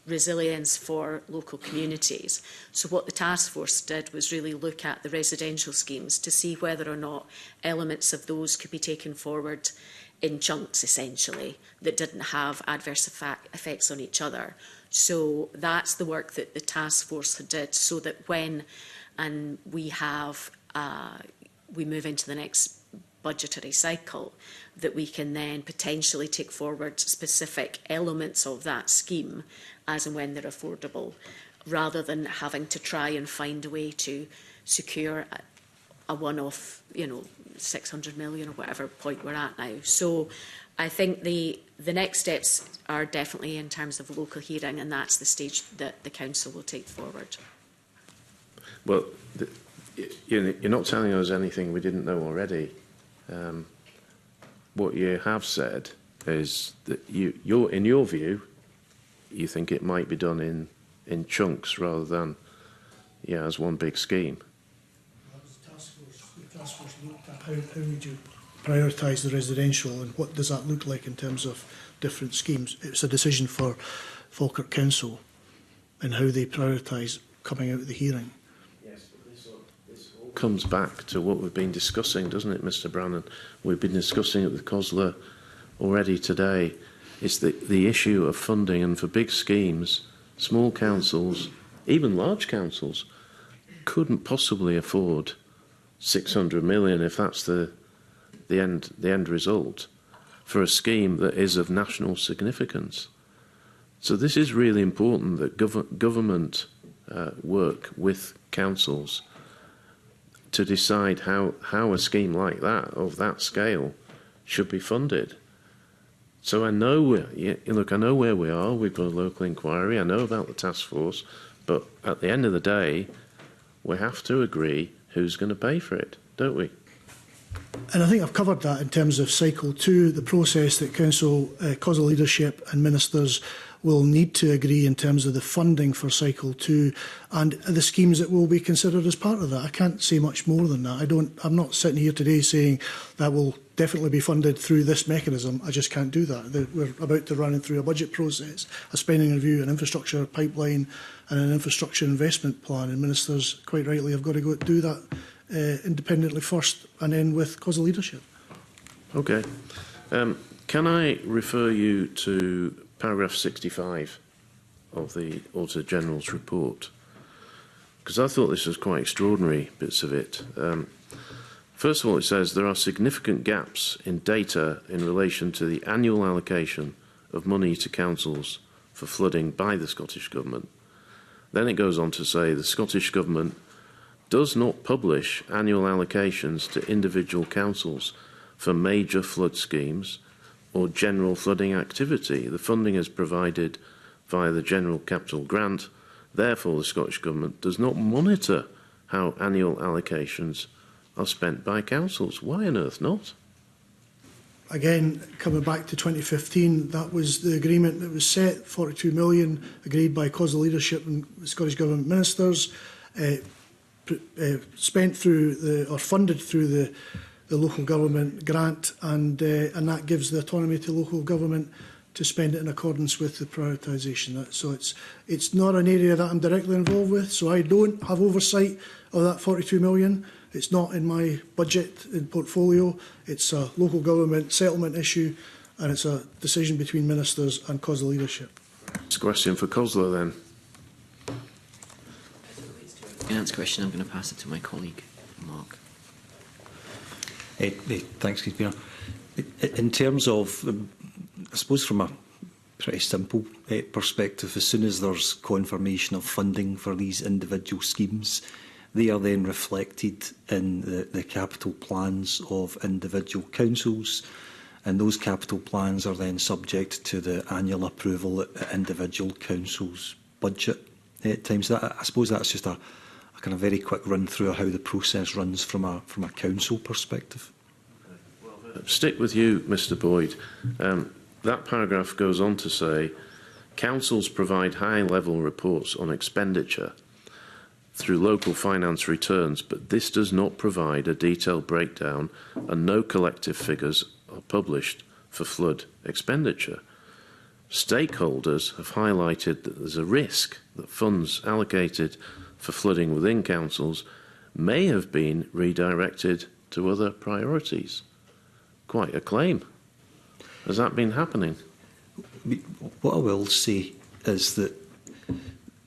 resilience for local communities. So what the task force did was really look at the residential schemes to see whether or not elements of those could be taken forward in chunks, essentially, that didn't have adverse effects on each other. So that's the work that the task force did, so that when we move into the next budgetary cycle, that we can then potentially take forward specific elements of that scheme as and when they're affordable, rather than having to try and find a way to secure a one-off, 600 million or whatever point we're at now. So I think the next steps are definitely in terms of local hearing, and that's the stage that the council will take forward. Well, you're not telling us anything we didn't know already. What you have said is that in your view, you think it might be done in chunks rather than as one big scheme. That was the task force looked at how would you prioritise the residential and what does that look like in terms of different schemes. It's a decision for Falkirk Council and how they prioritise coming out of the hearing. Yes, but this all comes back to what we've been discussing, doesn't it, Mr Brannan? We've been discussing it with COSLA already today. It's the issue of funding, and for big schemes, small councils, even large councils, couldn't possibly afford 600 million if that's the end result for a scheme that is of national significance. So this is really important that government work with councils to decide how a scheme like that, of that scale, should be funded. So I know, I know where we are. We've got a local inquiry. I know about the task force. But at the end of the day, we have to agree who's going to pay for it, don't we? And I think I've covered that in terms of cycle 2, the process that Council, COSLA leadership and ministers will need to agree in terms of the funding for cycle 2 and the schemes that will be considered as part of that. I can't say much more than that. I'm not sitting here today saying that will definitely be funded through this mechanism. I just can't do that. We're about to run through a budget process, a spending review, an infrastructure pipeline and an infrastructure investment plan, and ministers quite rightly have got to go do that independently first and then with COSLA leadership. Okay. Can I refer you to paragraph 65 of the Auditor General's report? Because I thought this was quite extraordinary, bits of it. First of all, it says there are significant gaps in data in relation to the annual allocation of money to councils for flooding by the Scottish Government. Then it goes on to say the Scottish Government does not publish annual allocations to individual councils for major flood schemes or general flooding activity. The funding is provided via the General Capital Grant. Therefore, the Scottish Government does not monitor how annual allocations are spent by councils. Why on earth not? Again, coming back to 2015, that was the agreement that was set, 42 million agreed by COSLA leadership and the Scottish Government ministers, spent through or funded through the local government grant, and that gives the autonomy to local government to spend it in accordance with the prioritisation. So it's not an area that I'm directly involved with, so I don't have oversight of that 42 million. It's not in my budget and portfolio. It's a local government settlement issue, and it's a decision between ministers and COSLA leadership. It's a question for COSLA then. Finance question, I'm going to pass it to my colleague, Mark. Thanks, Keith Peter. In terms of, I suppose from a pretty simple perspective, as soon as there's confirmation of funding for these individual schemes, they are then reflected in the capital plans of individual councils, and those capital plans are then subject to the annual approval at individual councils' budget at times. That, I suppose that's just a kind of very quick run through of how the process runs from a council perspective. Well, stick with you, Mr. Boyd. That paragraph goes on to say, councils provide high-level reports on expenditure through local finance returns, but this does not provide a detailed breakdown, and no collective figures are published for flood expenditure. Stakeholders have highlighted that there's a risk that funds allocated for flooding within councils may have been redirected to other priorities. Quite a claim. Has that been happening? What I will say is that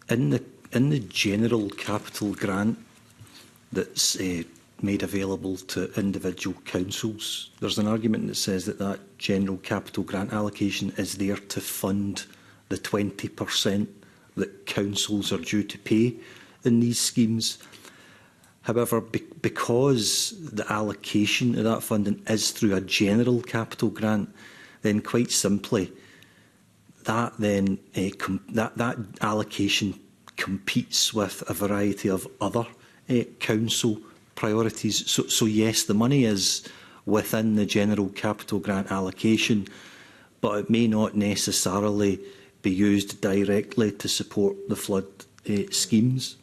in the general capital grant that's made available to individual councils, there's an argument that says that that general capital grant allocation is there to fund the 20% that councils are due to pay in these schemes. However, because the allocation of that funding is through a general capital grant, then quite simply, that then that allocation competes with a variety of other council priorities. So yes, the money is within the general capital grant allocation, but it may not necessarily be used directly to support the flood schemes.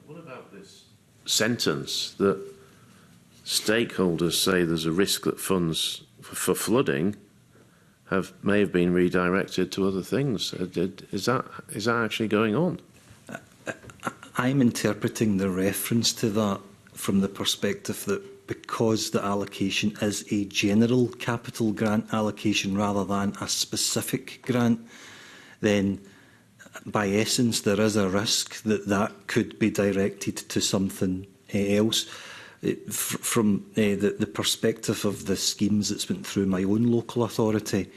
What about this sentence that stakeholders say there's a risk that funds for flooding may have been redirected to other things? Is that actually going on? I'm interpreting the reference to that from the perspective that because the allocation is a general capital grant allocation rather than a specific grant, then by essence there is a risk that that could be directed to something else. From the perspective of the schemes that's went through my own local authority,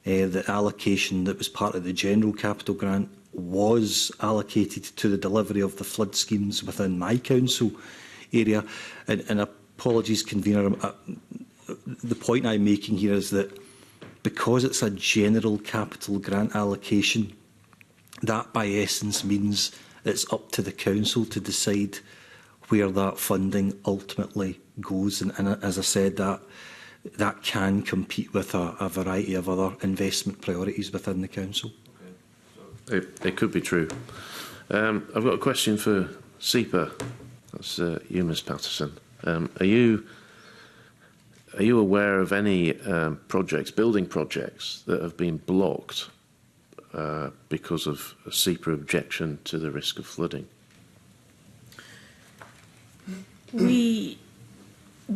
the allocation that was part of the general capital grant was allocated to the delivery of the flood schemes within my council area. And apologies, convener, the point I'm making here is that because it's a general capital grant allocation, that by essence means it's up to the council to decide where that funding ultimately goes. And as I said, that can compete with a variety of other investment priorities within the council. It could be true. I've got a question for SEPA. That's you, Ms Patterson. Are you aware of any building projects that have been blocked because of a SEPA objection to the risk of flooding?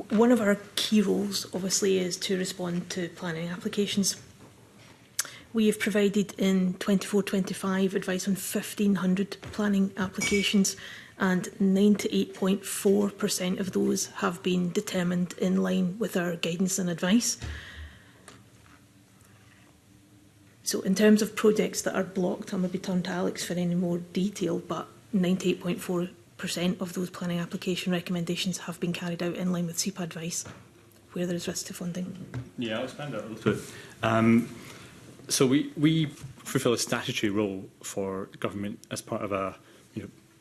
One of our key roles, obviously, is to respond to planning applications. We have provided in 24-25 advice on 1,500 planning applications, and 98.4% of those have been determined in line with our guidance and advice. So in terms of projects that are blocked, I'll maybe turn to Alex for any more detail, but 98.4% of those planning application recommendations have been carried out in line with SEPA advice, where there is risk to funding. Yeah, I'll expand that a little bit. So we fulfil a statutory role for government as part of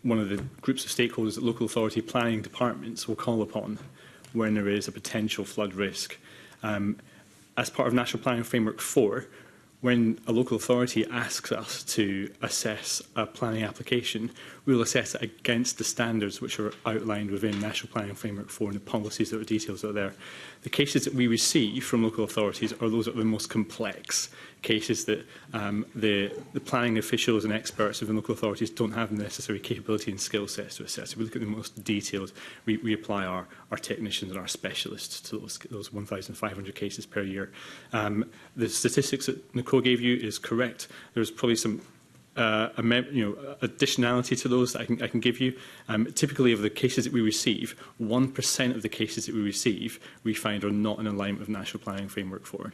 one of the groups of stakeholders that local authority planning departments will call upon when there is a potential flood risk. As part of National Planning Framework 4, when a local authority asks us to assess a planning application, we will assess it against the standards which are outlined within National Planning Framework 4 and the policies that are details that are there. The cases that we receive from local authorities are those that are the most complex cases that the planning officials and experts within local authorities don't have the necessary capability and skill sets to assess. We look at the most detailed. We apply our technicians and our specialists to those 1,500 cases per year. The statistics that Nicole gave you is correct. There's probably some additionality to those that I can give you. Typically, of the cases that we receive, 1% of the cases that we receive we find are not in alignment with National Planning Framework 4.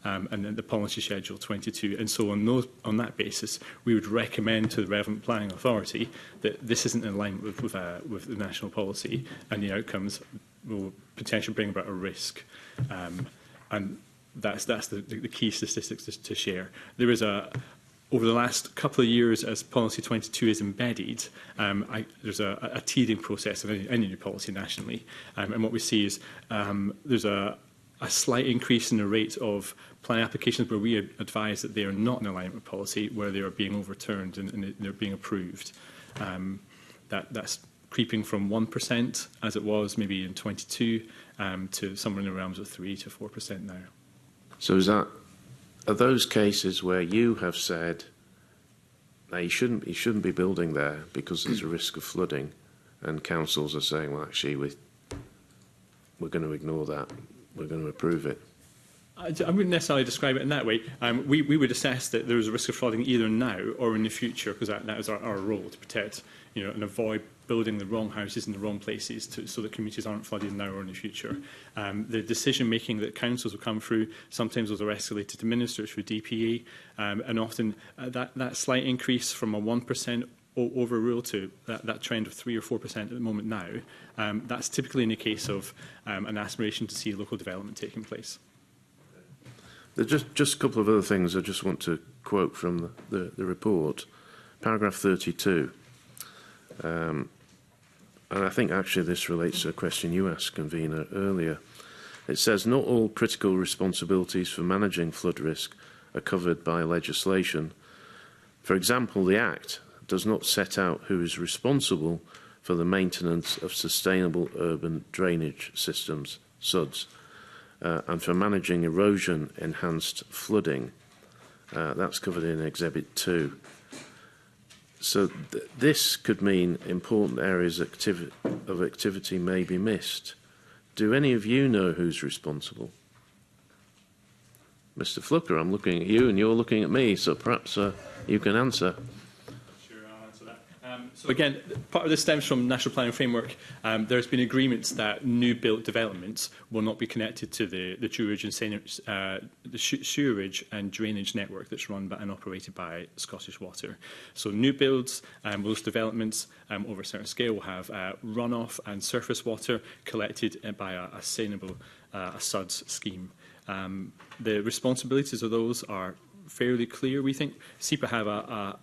And then the policy schedule 22. And so on that basis, we would recommend to the relevant planning authority that this isn't in line with the national policy, and the outcomes will potentially bring about a risk. And that's the key statistics to share. There is over the last couple of years, as Policy 22 is embedded, there's a teething process of any new policy nationally. And what we see is there's a slight increase in the rate of planning applications where we advise that they are not in alignment with policy, where they are being overturned and they're being approved. That's creeping from 1%, as it was maybe in 22, to somewhere in the realms of 3 to 4% now. So are those cases where you have said, no, you shouldn't be building there because there's a risk of flooding, and councils are saying, well, actually, we're going to ignore that, we're going to approve it? I wouldn't necessarily describe it in that way. We would assess that there is a risk of flooding either now or in the future, because that is our role, to protect and avoid building the wrong houses in the wrong places so that communities aren't flooded now or in the future. The decision-making that councils will come through, sometimes those are escalated to ministers through DPE, and often that slight increase from a 1% overrule to that trend of 3 or 4% at the moment now, that's typically in the case of an aspiration to see local development taking place. There's just a couple of other things I just want to quote from the report. Paragraph 32. And I think actually this relates to a question you asked, Convener, earlier. It says, not all critical responsibilities for managing flood risk are covered by legislation. For example, the Act does not set out who is responsible for the maintenance of sustainable urban drainage systems, SUDS, and for managing erosion-enhanced flooding. That's covered in Exhibit 2. So this could mean important areas of activity may be missed. Do any of you know who's responsible? Mr. Flucker, I'm looking at you and you're looking at me, so perhaps you can answer. Sure, I'll answer that. So again, part of this stems from National Planning Framework. There's been agreements that new built developments will not be connected to the sewerage and drainage network that's run by and operated by Scottish Water. So new builds, those developments over a certain scale will have runoff and surface water collected by a sustainable SUDS scheme. The responsibilities of those are fairly clear. We think SEPA have a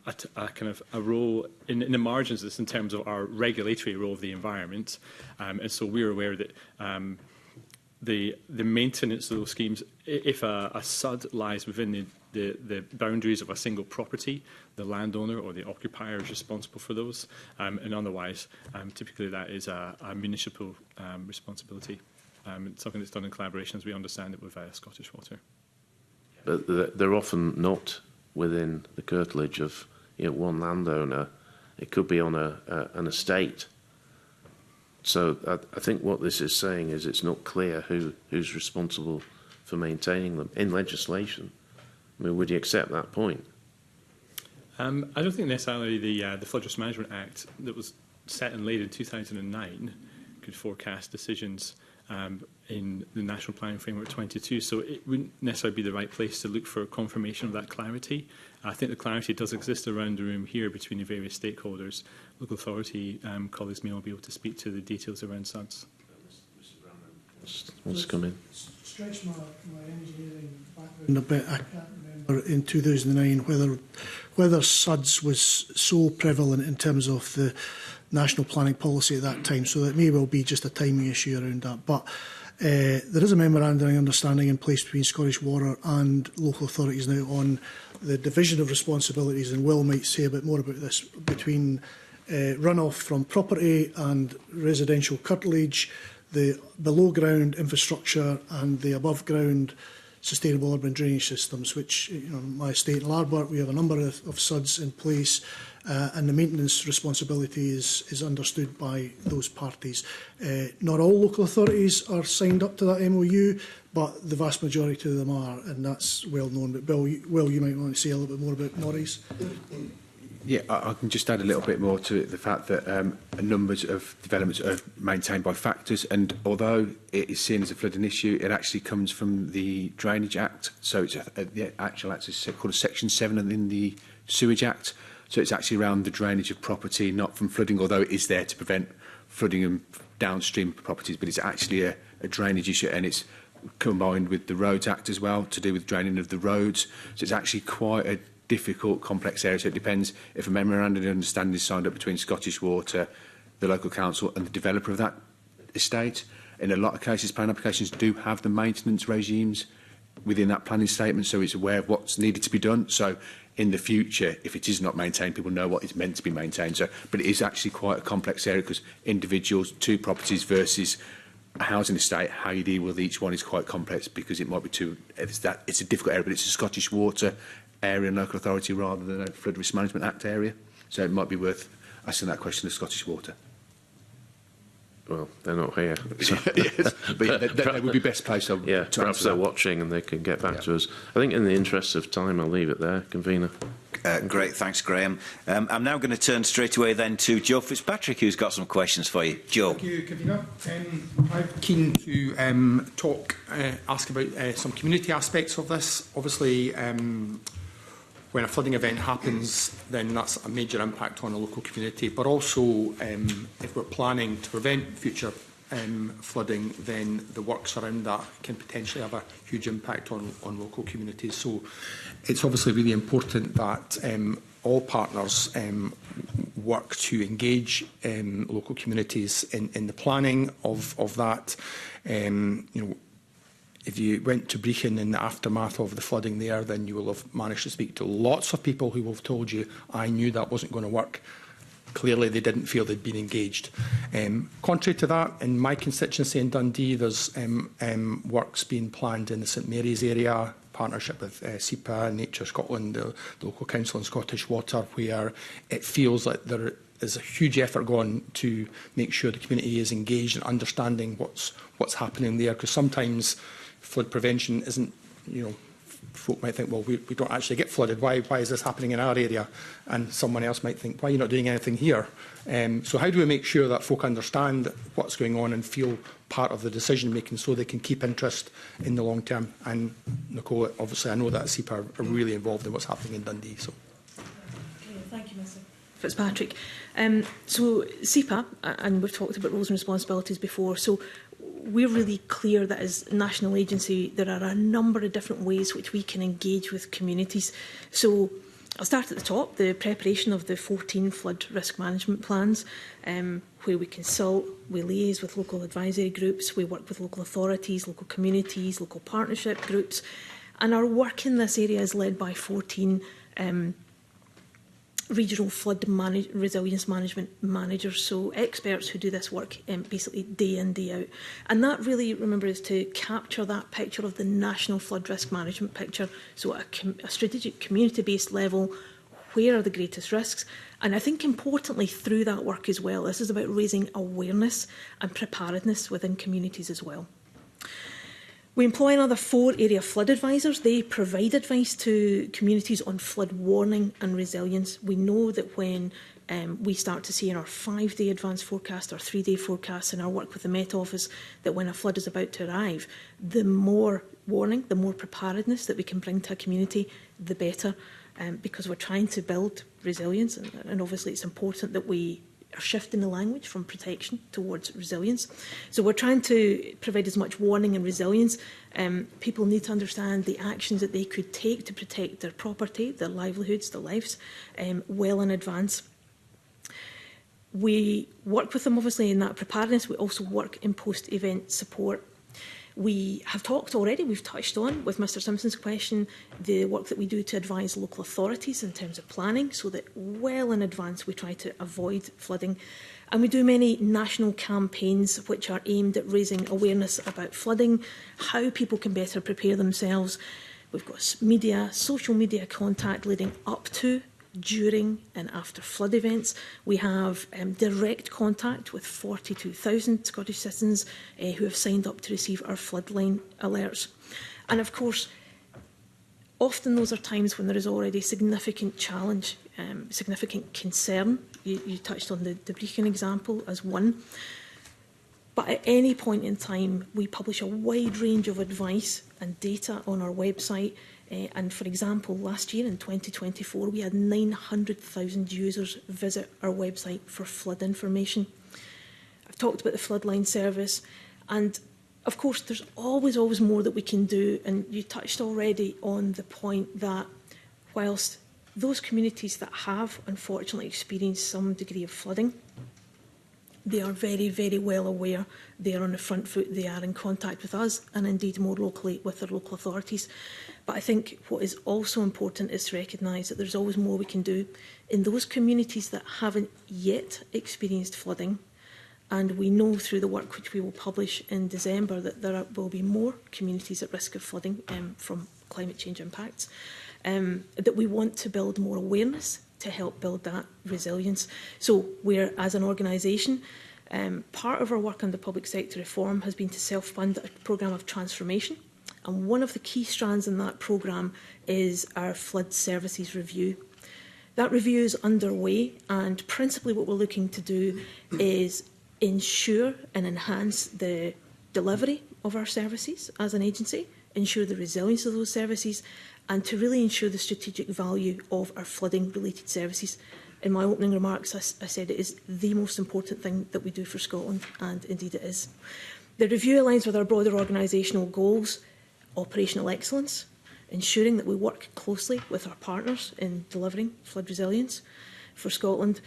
kind of a role in the margins of this in terms of our regulatory role of the environment, and so we're aware that the maintenance of those schemes, if a SUD lies within the boundaries of a single property, the landowner or the occupier is responsible for those, and otherwise, typically that is a municipal responsibility. It's something that's done in collaboration, as we understand it, with Scottish Water. But they're often not within the curtilage of one landowner. It could be on an estate. So I think what this is saying is it's not clear who's responsible for maintaining them in legislation. I mean, would you accept that point? I don't think necessarily the Flood Risk Management Act that was set and laid in 2009 could forecast decisions in the National Planning Framework 22, so it wouldn't necessarily be the right place to look for confirmation of that clarity. I think the clarity does exist around the room here between the various stakeholders. Local authority colleagues may all be able to speak to the details around SUDs. Mr. Brown wants to come in. Stretch my engineering background a bit. I can't remember in 2009 whether SUDs was so prevalent in terms of the national planning policy at that time, so it may well be just a timing issue around that. But there is a memorandum of understanding in place between Scottish Water and local authorities now on the division of responsibilities, and Will might say a bit more about this, between runoff from property and residential curtilage, the below-ground infrastructure and the above-ground sustainable urban drainage systems, which, my estate in Larbert, we have a number of SUDs in place, and the maintenance responsibility is understood by those parties. Not all local authorities are signed up to that MOU, but the vast majority of them are, and that's well known. But Bill, you might want to say a little bit more about Morris. Yeah, I can just add a little bit more to it, the fact that numbers of developments are maintained by factors, and although it is seen as a flooding issue, it actually comes from the Drainage Act. So it's the actual act is called Section 7 in the Sewage Act. So it's actually around the drainage of property, not from flooding, although it is there to prevent flooding in downstream properties, but it's actually a drainage issue, and it's combined with the Roads Act as well, to do with draining of the roads. So it's actually quite a difficult, complex area. So it depends if a memorandum of understanding is signed up between Scottish Water, the local council and the developer of that estate. In a lot of cases, planning applications do have the maintenance regimes within that planning statement, so it's aware of what's needed to be done. So in the future, if it is not maintained, people know what is meant to be maintained. So, but it is actually quite a complex area, because individuals, two properties versus a housing estate, how you deal with each one is quite complex, because it might be it's a difficult area, but it's a Scottish Water area and local authority rather than a Flood Risk Management Act area. So it might be worth asking that question of Scottish Water. Well, they're not here. So. Yes, but yeah, they would be best placed to perhaps they're watching and they can get back to us. I think in the interest of time, I'll leave it there. Convener. Great, thanks, Graham. I'm now going to turn straight away then to Joe Fitzpatrick, who's got some questions for you. Joe. Thank you, Convener. I'm keen to ask about some community aspects of this. Obviously, when a flooding event happens, then that's a major impact on the local community. But also, if we're planning to prevent future flooding, then the works around that can potentially have a huge impact on local communities. So it's obviously really important that all partners work to engage local communities in the planning of that. If you went to Brechin in the aftermath of the flooding there, then you will have managed to speak to lots of people who will have told you, I knew that wasn't going to work. Clearly, they didn't feel they'd been engaged. Contrary to that, in my constituency in Dundee, there's works being planned in the St Mary's area, partnership with SEPA, Nature Scotland, the local council and Scottish Water, where it feels like there is a huge effort going to make sure the community is engaged in understanding what's happening there, because sometimes flood prevention isn't, folk might think, well, we don't actually get flooded. Why is this happening in our area? And someone else might think, why are you not doing anything here? So how do we make sure that folk understand what's going on and feel part of the decision making, so they can keep interest in the long term? And Nicole, obviously, I know that SEPA are really involved in what's happening in Dundee. So. Thank you, Mr. Fitzpatrick. So SEPA, and we've talked about roles and responsibilities before, so we're really clear that as a national agency, there are a number of different ways which we can engage with communities. So I'll start at the top, the preparation of the 14 flood risk management plans, where we consult, we liaise with local advisory groups, we work with local authorities, local communities, local partnership groups, and our work in this area is led by 14 regional flood resilience management managers, so experts who do this work basically day in, day out. And that really, remember, is to capture that picture of the national flood risk management picture, so at a strategic community-based level, where are the greatest risks? And I think importantly through that work as well, this is about raising awareness and preparedness within communities as well. We employ another 4 area flood advisors. They provide advice to communities on flood warning and resilience. We know that when we start to see in our 5-day advance forecast, our 3-day forecast, and our work with the Met Office, that when a flood is about to arrive, the more warning, the more preparedness that we can bring to a community, the better, because we're trying to build resilience, and obviously it's important that we are shifting the language from protection towards resilience. So we're trying to provide as much warning and resilience. People need to understand the actions that they could take to protect their property, their livelihoods, their lives, well in advance. We work with them obviously in that preparedness. We also work in post-event support. We have talked already, we've touched on, with Mr Simpson's question, the work that we do to advise local authorities in terms of planning, so that well in advance we try to avoid flooding. And we do many national campaigns which are aimed at raising awareness about flooding, how people can better prepare themselves. We've got media, social media contact leading up to, during and after flood events. We have direct contact with 42,000 Scottish citizens who have signed up to receive our floodline alerts. And of course, often those are times when there is already significant challenge, significant concern. You touched on the Brechin example as one. But at any point in time, we publish a wide range of advice and data on our website. And for example, last year in 2024, we had 900,000 users visit our website for flood information. I've talked about the Floodline service, and of course, there's always more that we can do. And you touched already on the point that whilst those communities that have unfortunately experienced some degree of flooding, they are very, very well aware. They are on the front foot. They are in contact with us and indeed more locally with their local authorities. But I think what is also important is to recognise that there's always more we can do in those communities that haven't yet experienced flooding. And we know through the work which we will publish in December that there will be more communities at risk of flooding from climate change impacts, that we want to build more awareness to help build that resilience. So we're, as an organisation, part of our work under public sector reform has been to self-fund a programme of transformation. And one of the key strands in that programme is our flood services review. That review is underway, and principally what we're looking to do is ensure and enhance the delivery of our services as an agency, ensure the resilience of those services, and to really ensure the strategic value of our flooding-related services. In my opening remarks, I said it is the most important thing that we do for Scotland, and indeed it is. The review aligns with our broader organisational goals: operational excellence, ensuring that we work closely with our partners in delivering flood resilience for Scotland.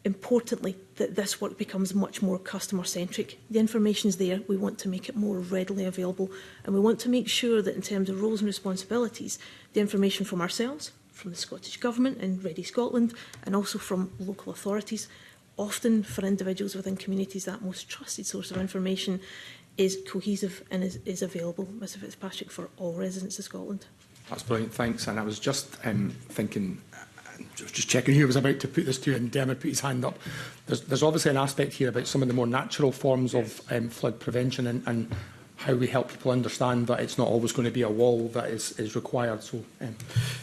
Importantly, that this work becomes much more customer-centric. The information is there. We want to make it more readily available, and we want to make sure that in terms of roles and responsibilities, the information from ourselves, from the Scottish Government and Ready Scotland, and also from local authorities, often for individuals within communities, that most trusted source of information is cohesive and is available, Mr Fitzpatrick, for all residents of Scotland. That's brilliant, thanks. And I was just thinking, just checking who was about to put this to, and Dermot put his hand up. There's obviously an aspect here about some of the more natural forms of flood prevention and how we help people understand that it's not always going to be a wall that is required. So,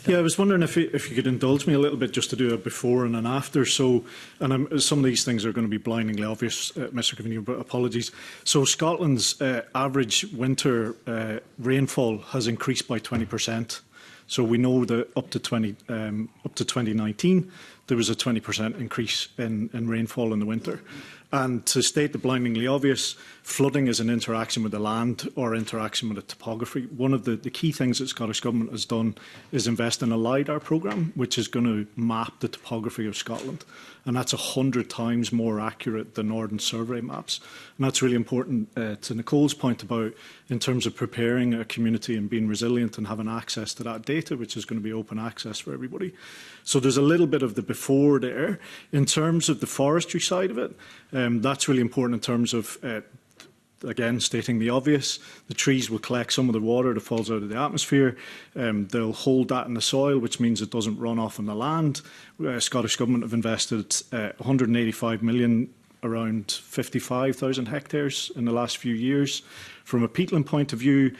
yeah, I was wondering if you could indulge me a little bit just to do a before and an after. So, and some of these things are going to be blindingly obvious, Mr Convener, but apologies. So Scotland's average winter rainfall has increased by 20%. So we know that up to 2019, there was a 20% increase in rainfall in the winter. And to state the blindingly obvious, flooding is an interaction with the land or interaction with the topography. One of the key things that Scottish Government has done is invest in a LiDAR programme, which is going to map the topography of Scotland. And that's 100 times more accurate than Northern Survey maps. And that's really important to Nicole's point about in terms of preparing a community and being resilient and having access to that data, which is going to be open access for everybody. So there's a little bit of the before there. In terms of the forestry side of it, that's really important in terms of, again, stating the obvious. The trees will collect some of the water that falls out of the atmosphere. They'll hold that in the soil, which means it doesn't run off on the land. Scottish Government have invested 185 million, around 55,000 hectares in the last few years. From a peatland point of view,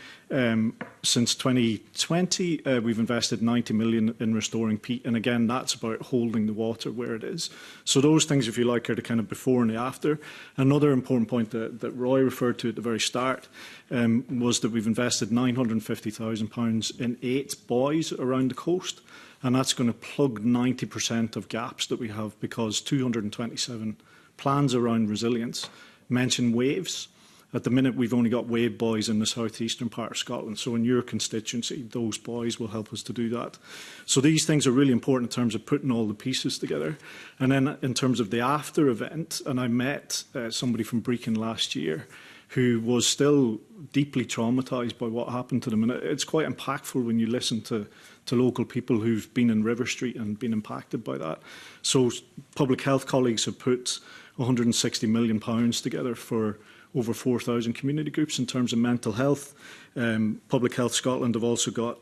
since 2020, we've invested 90 million in restoring peat. And again, that's about holding the water where it is. So those things, if you like, are the kind of before and the after. Another important point that Roy referred to at the very start was that we've invested £950,000 in 8 buoys around the coast. And that's going to plug 90% of gaps that we have, because 227 plans around resilience mention waves. At the minute, we've only got wave buoys in the southeastern part of Scotland. So in your constituency, those buoys will help us to do that. So these things are really important in terms of putting all the pieces together. And then in terms of the after event, and I met somebody from Brecon last year who was still deeply traumatised by what happened to them. And it's quite impactful when you listen to local people who've been in River Street and been impacted by that. So public health colleagues have put £160 million together for over 4,000 community groups in terms of mental health. Public Health Scotland have also got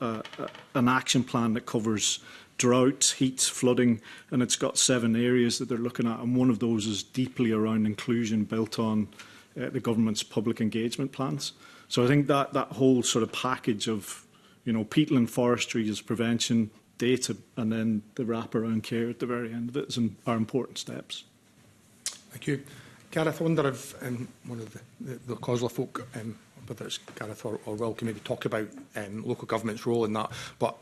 an action plan that covers drought, heat, flooding, and it's got 7 areas that they're looking at, and one of those is deeply around inclusion, built on the government's public engagement plans. So I think that whole sort of package of, peatland forestry as prevention, data, and then the wraparound care at the very end of it are important steps. Thank you. Gareth, I wonder if one of the COSLA folk, whether it's Gareth or Will, can maybe talk about local government's role in that, but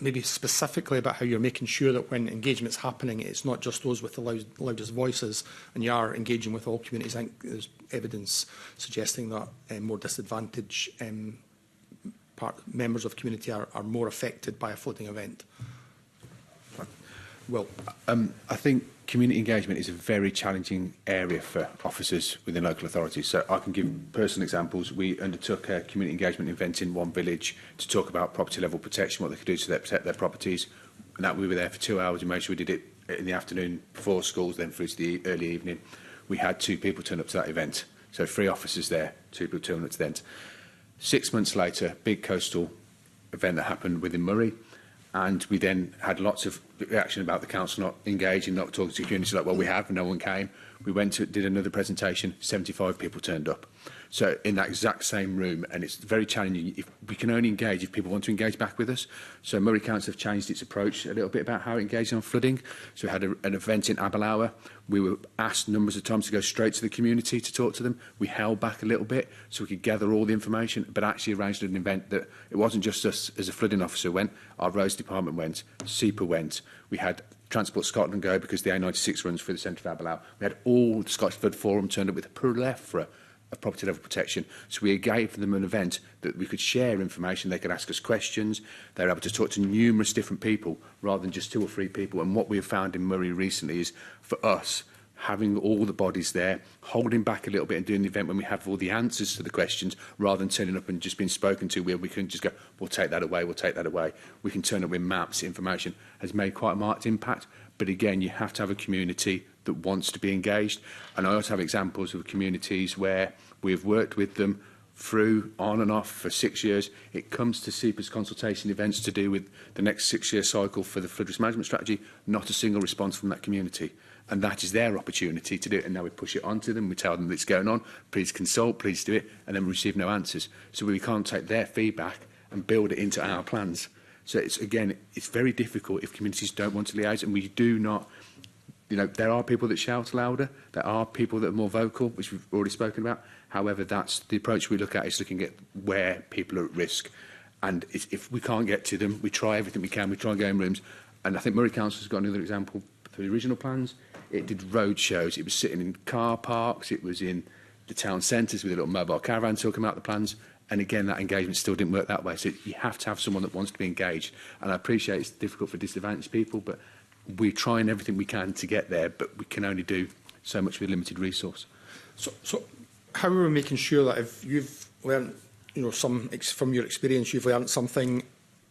maybe specifically about how you're making sure that when engagement's happening, it's not just those with the loudest voices, and you are engaging with all communities. I think there's evidence suggesting that more disadvantaged members of the community are more affected by a flooding event. Well, I think community engagement is a very challenging area for officers within local authorities. So I can give personal examples. We undertook a community engagement event in one village to talk about property level protection, what they could do to protect their properties. And that we were there for 2 hours. We made sure we did it in the afternoon before schools, then through to the early evening. We had 2 people turn up to that event. So 3 officers there, 2 people turning up to the event. 6 months later, big coastal event that happened within Murray. And we then had lots of reaction about the council not engaging, not talking to the community, like, well, we have, and no one came. We did another presentation, 75 people turned up. So in that exact same room, and it's very challenging. If we can only engage if people want to engage back with us. So Murray Council have changed its approach a little bit about how it engaged on flooding. So we had an event in Aberlour. We were asked numbers of times to go straight to the community to talk to them. We held back a little bit so we could gather all the information, but actually arranged an event that it wasn't just us as a flooding officer went. Our roads department went, SEPA went. We had Transport Scotland go because the A96 runs through the centre of Aberlour. We had all the Scottish Flood Forum turned up with a plethora of property level protection. So we gave them an event that we could share information, they could ask us questions, they were able to talk to numerous different people rather than just 2 or 3 people. And what we have found in Murray recently is, for us, having all the bodies there, holding back a little bit and doing the event when we have all the answers to the questions, rather than turning up and just being spoken to, where we can just go, we'll take that away, we'll take that away. We can turn up with maps, information, has made quite a marked impact. But again, you have to have a community that wants to be engaged. And I also have examples of communities where we've worked with them through, on and off, for 6 years. It comes to SEPA's consultation events to do with the next 6-year cycle for the flood risk management strategy, not a single response from that community. And that is their opportunity to do it. And now we push it on to them, we tell them that it's going on, please consult, please do it, and then we receive no answers. So we can't take their feedback and build it into our plans. So it's, again, it's very difficult if communities don't want to liaise, and we do not. There are people that shout louder, there are people that are more vocal, which we've already spoken about. However, that's the approach we look at, is looking at where people are at risk. And if we can't get to them, we try everything we can, we try and go in rooms. And I think Murray Council has got another example for the original plans. It did road shows. It was sitting in car parks. It was in the town centres with a little mobile caravan talking about the plans. And again, that engagement still didn't work that way. So you have to have someone that wants to be engaged. And I appreciate it's difficult for disadvantaged people, but we're trying everything we can to get there, but we can only do so much with limited resource. So how are we making sure that if you've learned, from your experience, you've learned something,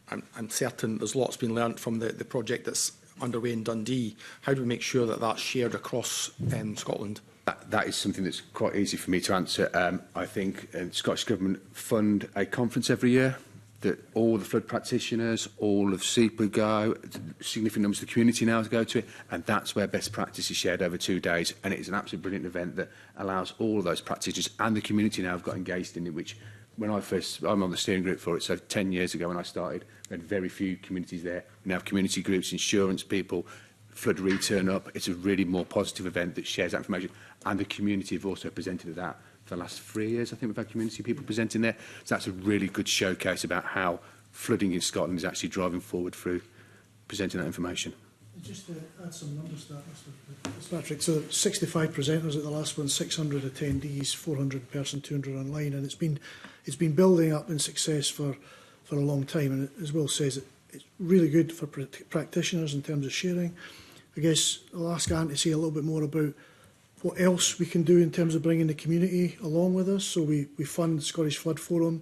I'm certain there's lots been learned from the project that's underway in Dundee, how do we make sure that that's shared across Scotland? That is something that's quite easy for me to answer. I think the Scottish Government fund a conference every year that all the flood practitioners, all of SEPA go, significant numbers of the community now to go to it, and that's where best practice is shared over 2 days. And it is an absolutely brilliant event that allows all of those practitioners and the community now have got engaged in it, which I'm on the steering group for it, so 10 years ago when I started, we had very few communities there. We now have community groups, insurance people, flood return up. It's a really more positive event that shares that information, and the community have also presented at that. For the last 3 years, I think we've had community people presenting there. So that's a really good showcase about how flooding in Scotland is actually driving forward through presenting that information. Just to add some numbers to that, Mr. Patrick. So 65 presenters at the last one, 600 attendees, 400 in person, 200 online, and it's been building up in success for a long time. And as Will says, it's really good for practitioners in terms of sharing. I guess I'll ask Anne to say a little bit more about what else we can do in terms of bringing the community along with us. So we fund the Scottish Flood Forum,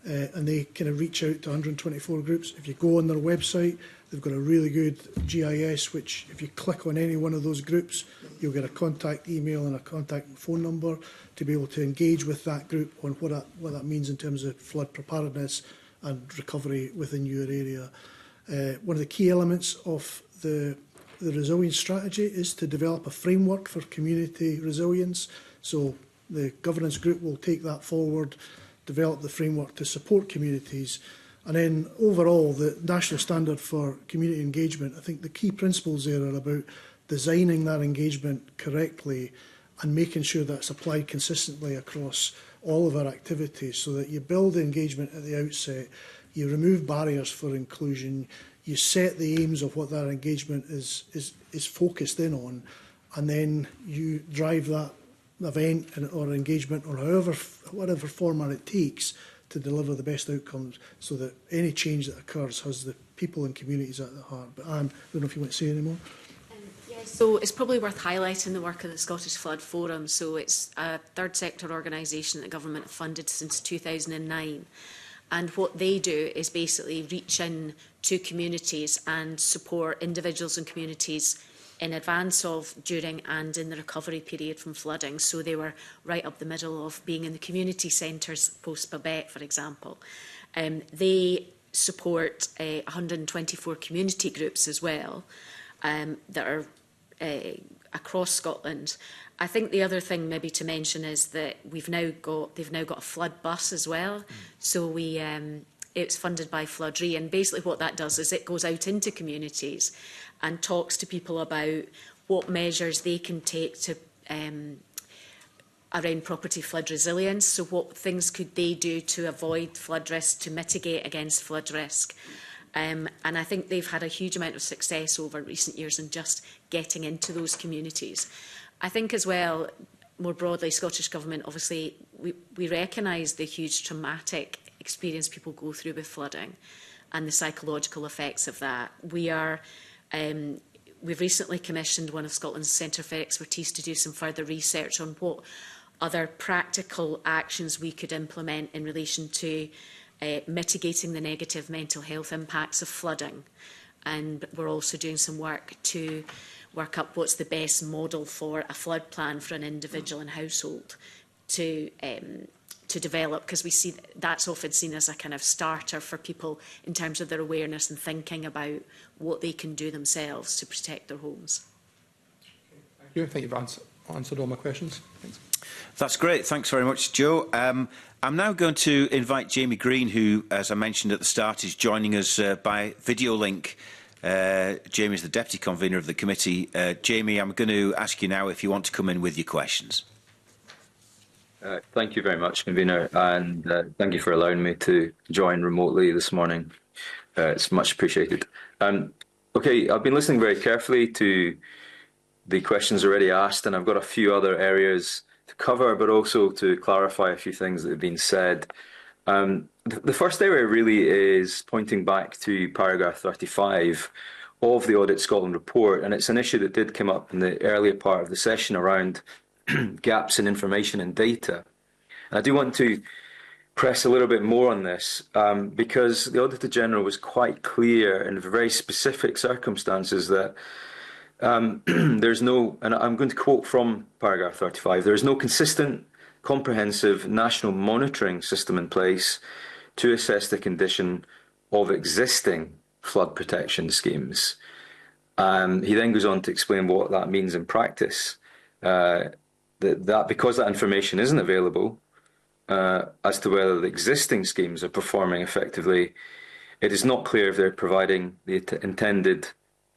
and they kind of reach out to 124 groups. If you go on their website, they've got a really good GIS, which if you click on any one of those groups, you'll get a contact email and a contact phone number to be able to engage with that group on what that means in terms of flood preparedness and recovery within your area. One of the key elements of the resilience strategy is to develop a framework for community resilience. So the governance group will take that forward, develop the framework to support communities. And then overall, the national standard for community engagement, I think the key principles there are about designing that engagement correctly and making sure that it's applied consistently across all of our activities, so that you build engagement at the outset, you remove barriers for inclusion, you set the aims of what that engagement is focused in on, and then you drive that event or engagement or whatever format it takes to deliver the best outcomes, so that any change that occurs has the people and communities at the heart. But Anne, I don't know if you want to say any more. So it's probably worth highlighting the work of the Scottish Flood Forum. So it's a third sector organisation that the government have funded since 2009. And what they do is basically reach in to communities and support individuals and communities in advance of, during and in the recovery period from flooding. So they were right up the middle of being in the community centres post-Babette, for example. They support 124 community groups as well that are across Scotland. I think the other thing maybe to mention is that they've now got a flood bus as well. So it's funded by Floodree, and basically what that does is it goes out into communities and talks to people about what measures they can take to around property flood resilience. So what things could they do to avoid flood risk, to mitigate against flood risk. And I think they've had a huge amount of success over recent years in just getting into those communities. I think as well, more broadly, Scottish Government, obviously, we recognise the huge traumatic experience people go through with flooding and the psychological effects of that. We've recently commissioned one of Scotland's Centre for Expertise to do some further research on what other practical actions we could implement in relation to mitigating the negative mental health impacts of flooding. And we're also doing some work to work up what's the best model for a flood plan for an individual and household to develop, because we see that's often seen as a kind of starter for people in terms of their awareness and thinking about what they can do themselves to protect their homes. Thank you. I think you've answered all my questions. Thanks. That's great. Thanks very much, Joe. I'm now going to invite Jamie Green, who, as I mentioned at the start, is joining us by video link. Jamie is the Deputy Convener of the committee. Jamie, I'm going to ask you now if you want to come in with your questions. Thank you very much, Convener, and thank you for allowing me to join remotely this morning. It's much appreciated. Okay, I've been listening very carefully to the questions already asked, and I've got a few other areas to cover, but also to clarify a few things that have been said. The first area really is pointing back to paragraph 35 of the Audit Scotland report, and it's an issue that did come up in the earlier part of the session around gaps in information and data. And I do want to press a little bit more on this because the Auditor General was quite clear in very specific circumstances that there's no, and I'm going to quote from paragraph 35, there is no consistent, comprehensive national monitoring system in place to assess the condition of existing flood protection schemes. He then goes on to explain what that means in practice, that because that information isn't available as to whether the existing schemes are performing effectively, it is not clear if they're providing the intended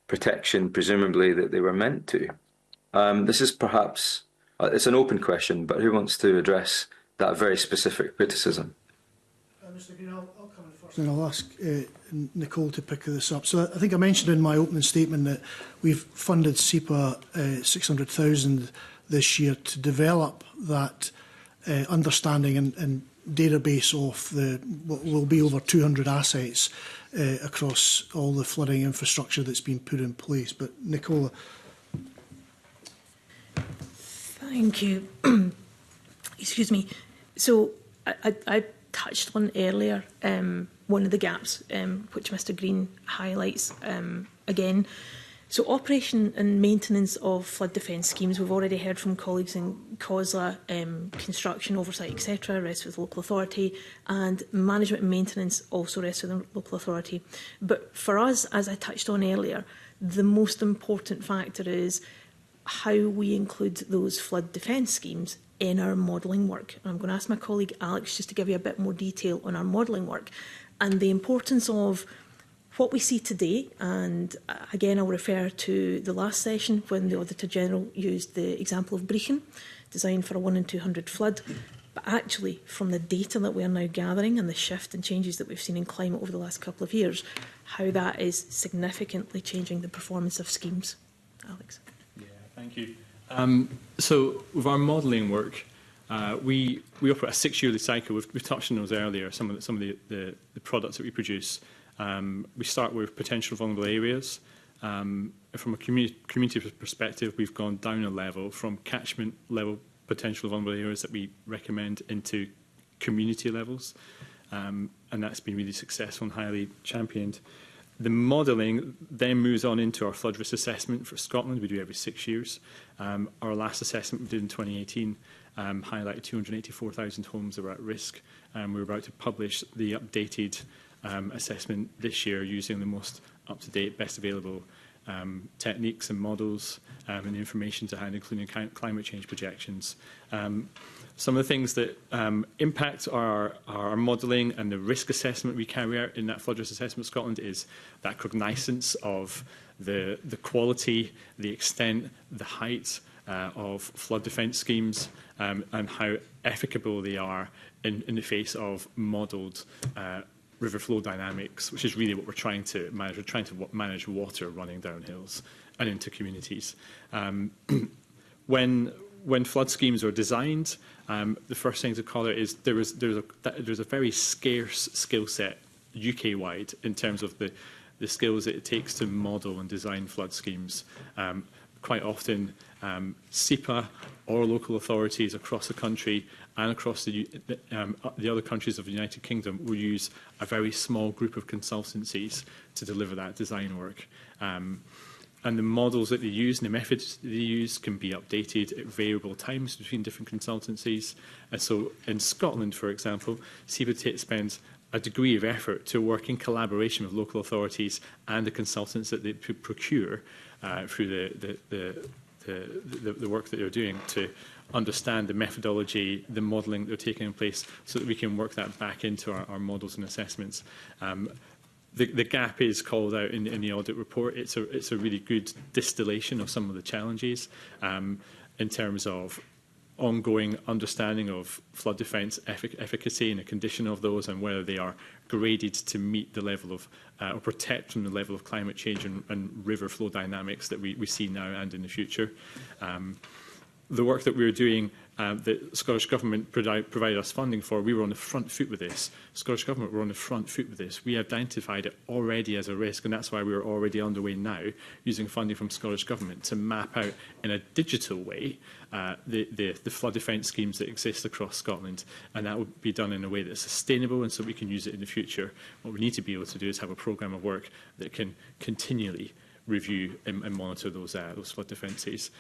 protection, presumably, that they were meant to. This is perhaps, it's an open question, but who wants to address that very specific criticism? Mr Green, I'll come in first and I'll ask Nicole to pick this up. So I think I mentioned in my opening statement that we've funded SEPA 600,000 this year to develop that understanding and database of what will be over 200 assets across all the flooding infrastructure that's been put in place. But Nicola. Thank you. Excuse me. So I touched on earlier one of the gaps which Mr Green highlights again. So operation and maintenance of flood defence schemes, we've already heard from colleagues in COSLA, construction, oversight, etc., rests with local authority, and management and maintenance also rests with the local authority. But for us, as I touched on earlier, the most important factor is how we include those flood defence schemes in our modelling work. And I'm going to ask my colleague Alex just to give you a bit more detail on our modelling work and the importance of what we see today. And again, I'll refer to the last session when the Auditor General used the example of Brechin, designed for a 1 in 200 flood. But actually, from the data that we are now gathering and the shift and changes that we've seen in climate over the last couple of years, how that is significantly changing the performance of schemes. Alex. Yeah, thank you. So with our modelling work, we operate a 6-yearly cycle. We've touched on those earlier, some of the products that we produce. We start with potential vulnerable areas. From a community perspective, we've gone down a level from catchment level potential vulnerable areas that we recommend into community levels. And that's been really successful and highly championed. The modelling then moves on into our flood risk assessment for Scotland. We do every 6 years. Our last assessment we did in 2018 highlighted 284,000 homes that were at risk. We're about to publish the updated assessment this year using the most up-to-date, best available techniques and models and information to hand, including climate change projections. Some of the things that impact our modelling and the risk assessment we carry out in that flood risk assessment Scotland is that cognizance of the quality, the extent, the height of flood defence schemes and how applicable they are in the face of modelled river flow dynamics, which is really what we're trying to manage. We're trying to manage water running down hills and into communities. When flood schemes are designed, the first thing to call out is there's a very scarce skill set UK-wide in terms of the skills that it takes to model and design flood schemes. Quite often, SEPA or local authorities across the country and across the other countries of the United Kingdom will use a very small group of consultancies to deliver that design work. And the models that they use and the methods that they use can be updated at variable times between different consultancies. And so in Scotland, for example, SEPA spends a degree of effort to work in collaboration with local authorities and the consultants that they procure through the work that they're doing to understand the methodology, the modelling that they're taking in place so that we can work that back into our models and assessments. The gap is called out in the audit report. It's a really good distillation of some of the challenges in terms of ongoing understanding of flood defence efficacy and the condition of those, and whether they are graded to meet the level of or protect from the level of climate change and river flow dynamics that we see now and in the future. The work that we were doing, the Scottish Government provided us funding for, we were on the front foot with this. Scottish Government were on the front foot with this. We identified it already as a risk, and that's why we are already underway now, using funding from Scottish Government to map out in a digital way the flood defence schemes that exist across Scotland, and that will be done in a way that's sustainable and so we can use it in the future. What we need to be able to do is have a programme of work that can continually review and monitor those flood defences.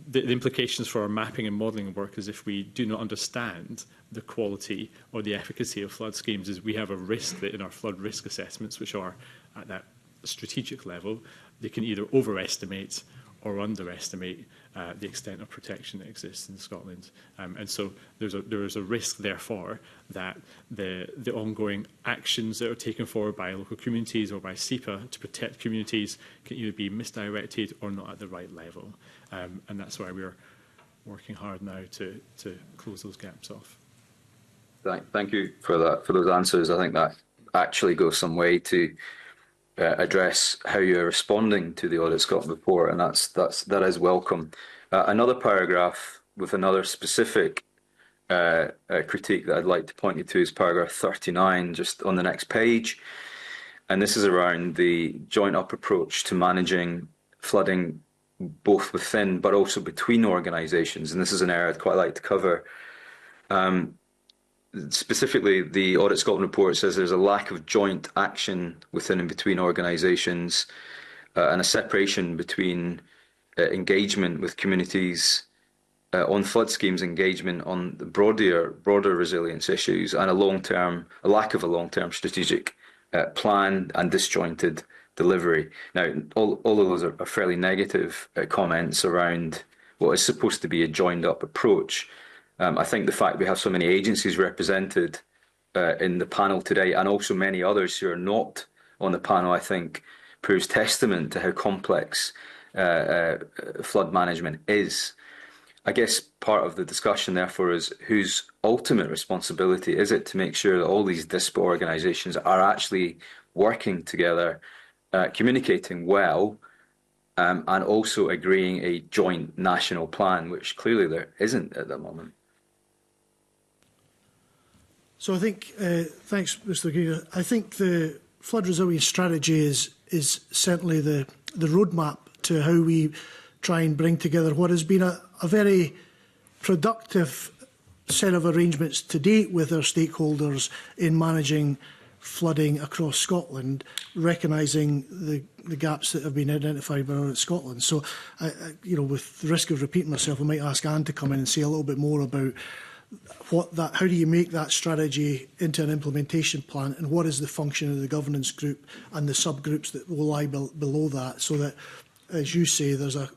The implications for our mapping and modelling work is if we do not understand the quality or the efficacy of flood schemes, is we have a risk that in our flood risk assessments, which are at that strategic level, they can either overestimate or underestimate the extent of protection that exists in Scotland. And so there is a risk, therefore, that the ongoing actions that are taken forward by local communities or by SEPA to protect communities can either be misdirected or not at the right level. And that's why we're working hard now to close those gaps off. Thank you for that, for those answers. I think that actually goes some way to address how you're responding to the Audit Scotland report, and that is welcome. Another paragraph with another specific critique that I'd like to point you to is paragraph 39, just on the next page, and this is around the joint-up approach to managing flooding, both within but also between organisations, and this is an area I'd quite like to cover. Specifically, the Audit Scotland report says there's a lack of joint action within and between organisations and a separation between engagement with communities on flood schemes, engagement on the broader resilience issues, and a lack of a long-term strategic plan and disjointed delivery. Now, all of those are fairly negative comments around what is supposed to be a joined-up approach. I think the fact we have so many agencies represented in the panel today, and also many others who are not on the panel, I think proves testament to how complex flood management is. I guess part of the discussion, therefore, is whose ultimate responsibility is it to make sure that all these disparate organisations are actually working together, communicating well, and also agreeing a joint national plan, which clearly there isn't at the moment. So I think, thanks, Mr. Green. I think the flood resilience strategy is certainly the roadmap to how we try and bring together what has been a very productive set of arrangements to date with our stakeholders in managing flooding across Scotland, recognising the gaps that have been identified by Audit Scotland. So, you know, with the risk of repeating myself, I might ask Anne to come in and say a little bit more about how do you make that strategy into an implementation plan, and what is the function of the governance group and the subgroups that will lie below that, so that, as you say, there's a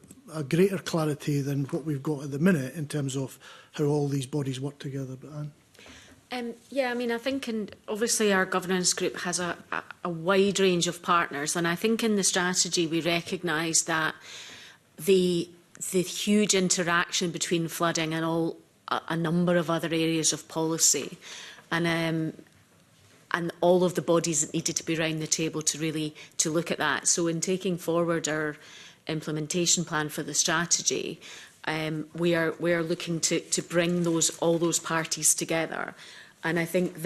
greater clarity than what we've got at the minute in terms of how all these bodies work together. But Anne? Yeah, I mean, I think obviously our governance group has a wide range of partners, and I think in the strategy we recognise that the huge interaction between flooding and a number of other areas of policy, and all of the bodies that needed to be around the table to look at that. So in taking forward our implementation plan for the strategy, we are looking to bring all those parties together. And I think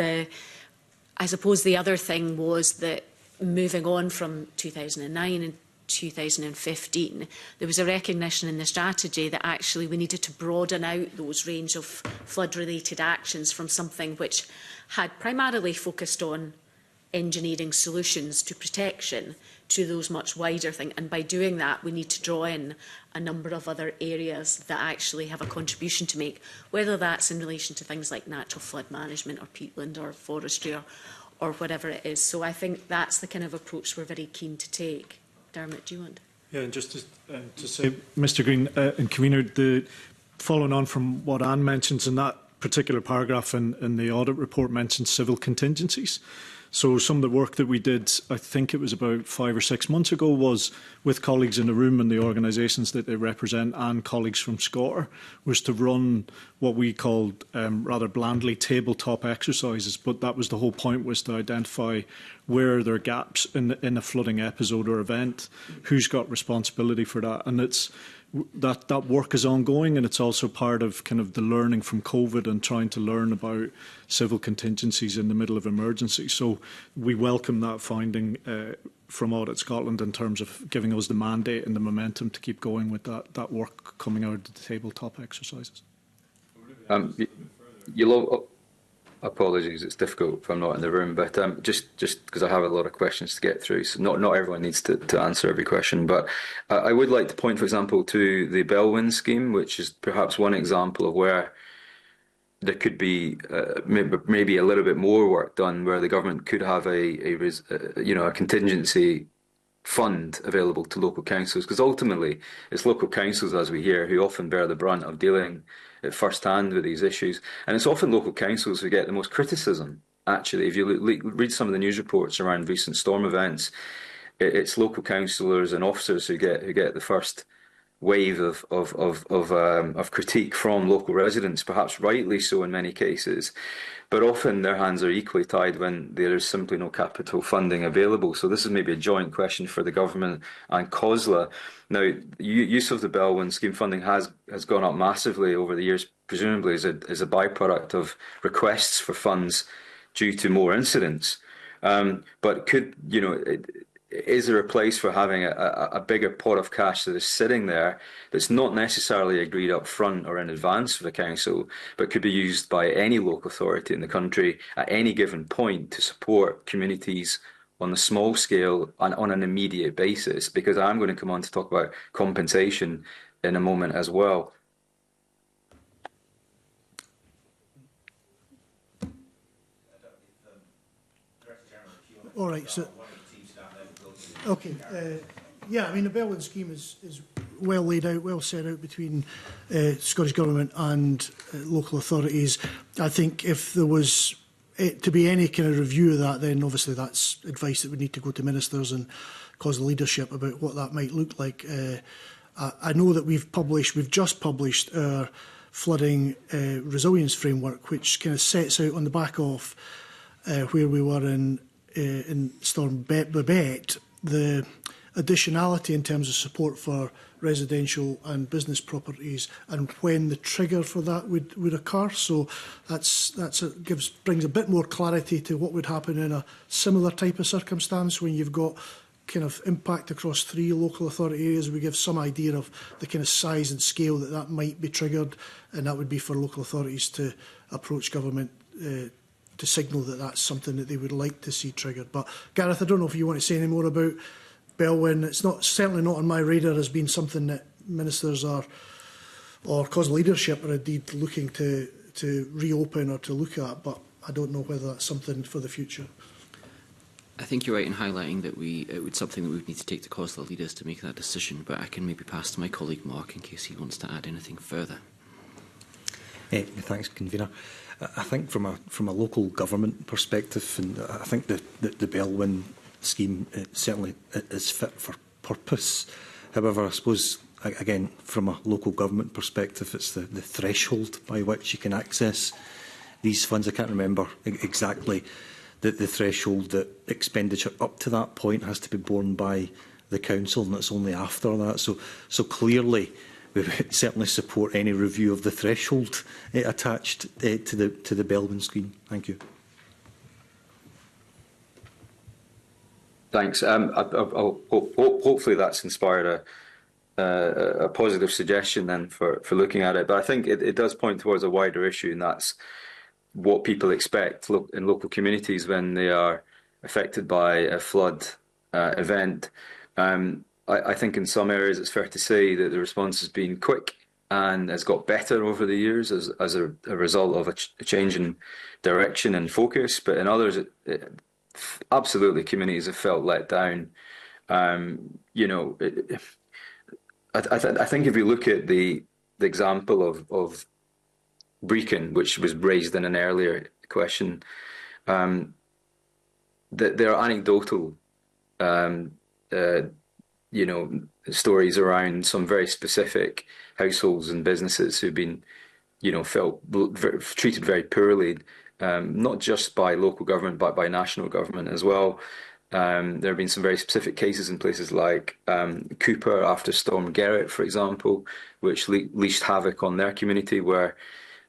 I suppose the other thing was that moving on from 2009 and 2015, there was a recognition in the strategy that actually we needed to broaden out those range of flood-related actions from something which had primarily focused on engineering solutions to protection to those much wider things. And by doing that, we need to draw in a number of other areas that actually have a contribution to make, whether that's in relation to things like natural flood management or peatland or forestry or whatever it is. So I think that's the kind of approach we're very keen to take. Dermot, do you want? Yeah, and just to say, Mr. Green and Convener, following on from what Anne mentions in that particular paragraph in the audit report mentions civil contingencies. So some of the work that we did, I think it was about 5 or 6 months ago, was with colleagues in the room and the organisations that they represent and colleagues from SCOTR, was to run what we called rather blandly tabletop exercises. But that was the whole point, was to identify where there are gaps in a flooding episode or event, who's got responsibility for that. And that work is ongoing, and it's also part of kind of the learning from COVID and trying to learn about civil contingencies in the middle of emergency. So we welcome that finding from Audit Scotland in terms of giving us the mandate and the momentum to keep going with that work coming out of the tabletop exercises. Apologies, it's difficult if I'm not in the room, but just because I have a lot of questions to get through, so not everyone needs to answer every question, but I would like to point, for example, to the Bellwin scheme, which is perhaps one example of where there could be maybe a little bit more work done, where the government could have a contingency fund available to local councils, because ultimately it's local councils, as we hear, who often bear the brunt of dealing at first hand with these issues, and it's often local councils who get the most criticism. Actually, if you read some of the news reports around recent storm events, it's local councillors and officers who get the first wave of critique from local residents, perhaps rightly so in many cases, but often their hands are equally tied when there is simply no capital funding available. So this is maybe a joint question for the government and COSLA. Now, use of the Bellwin scheme funding has gone up massively over the years, presumably as a byproduct of requests for funds due to more incidents. But is there a place for having a bigger pot of cash that is sitting there that's not necessarily agreed up front or in advance for the council, but could be used by any local authority in the country at any given point to support communities on a small scale and on an immediate basis? Because I'm going to come on to talk about compensation in a moment as well. All right, so okay, yeah, I mean the Bellwin scheme is well laid out, well set out between Scottish Government and local authorities. I think if there was to be any kind of review of that, then obviously that's advice that would need to go to ministers and cause the leadership about what that might look like. I know that we've just published our flooding resilience framework, which kind of sets out on the back of where we were in Storm Babette, the additionality in terms of support for residential and business properties and when the trigger for that would occur. So brings a bit more clarity to what would happen in a similar type of circumstance when you've got kind of impact across 3 local authority areas. We give some idea of the kind of size and scale that might be triggered, and that would be for local authorities to approach government to signal that that's something that they would like to see triggered. But Gareth, I don't know if you want to say any more about Bellwin. It's certainly not on my radar as being something that ministers or cause leadership are indeed looking to reopen or to look at, but I don't know whether that's something for the future. I think you're right in highlighting that it's something that we would need to take to COSLA leaders to make that decision, but I can maybe pass to my colleague Mark in case he wants to add anything further. Thanks, Convener. I think from a local government perspective, and I think the Bellwin scheme certainly is fit for purpose. However, I suppose, again, from a local government perspective, it's the threshold by which you can access these funds. I can't remember exactly the threshold that expenditure up to that point has to be borne by the council, and it's only after that. So clearly, we would certainly support any review of the threshold attached to the Bellwin scheme. Thank you. Thanks. Hopefully that's inspired a positive suggestion then for looking at it. But I think it does point towards a wider issue, and that's what people expect in local communities when they are affected by a flood event. I think in some areas it's fair to say that the response has been quick and has got better over the years as a result of a change in direction and focus. But in others, absolutely, communities have felt let down. I think if you look at the example of Brecon, which was raised in an earlier question, there are anecdotal, you know, stories around some very specific households and businesses who've been, you know, treated very poorly, not just by local government but by national government as well. There have been some very specific cases in places like Cooper after Storm Gerrit, for example, which leashed havoc on their community, where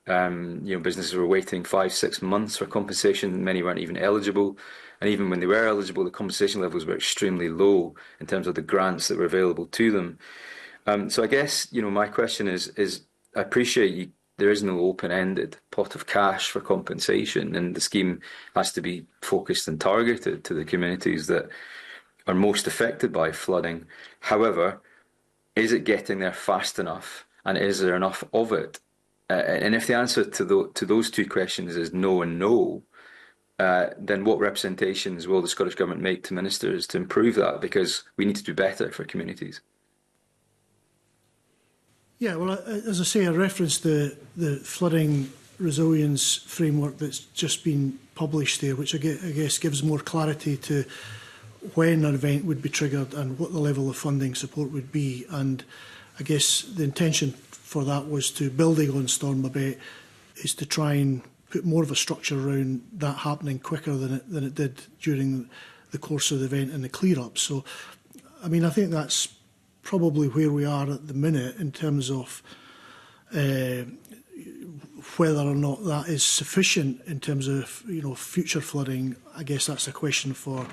you know, businesses were waiting 5-6 months for compensation. Many weren't even eligible, and even when they were eligible, the compensation levels were extremely low in terms of the grants that were available to them. So I guess, you know, my question is I appreciate there is no open-ended pot of cash for compensation, and the scheme has to be focused and targeted to the communities that are most affected by flooding. However, is it getting there fast enough, and is there enough of it? And if the answer to those two questions is no and no, then what representations will the Scottish Government make to ministers to improve that? Because we need to do better for communities. Yeah, well, as I say, I referenced the flooding resilience framework that's just been published there, which I guess gives more clarity to when an event would be triggered and what the level of funding support would be. And I guess the intention for that was to, building on Storm Babet, is to try and put more of a structure around that happening quicker than it did during the course of the event and the clear-up. So, I mean, I think that's probably where we are at the minute in terms of whether or not that is sufficient in terms of, you know, future flooding. I guess that's a question for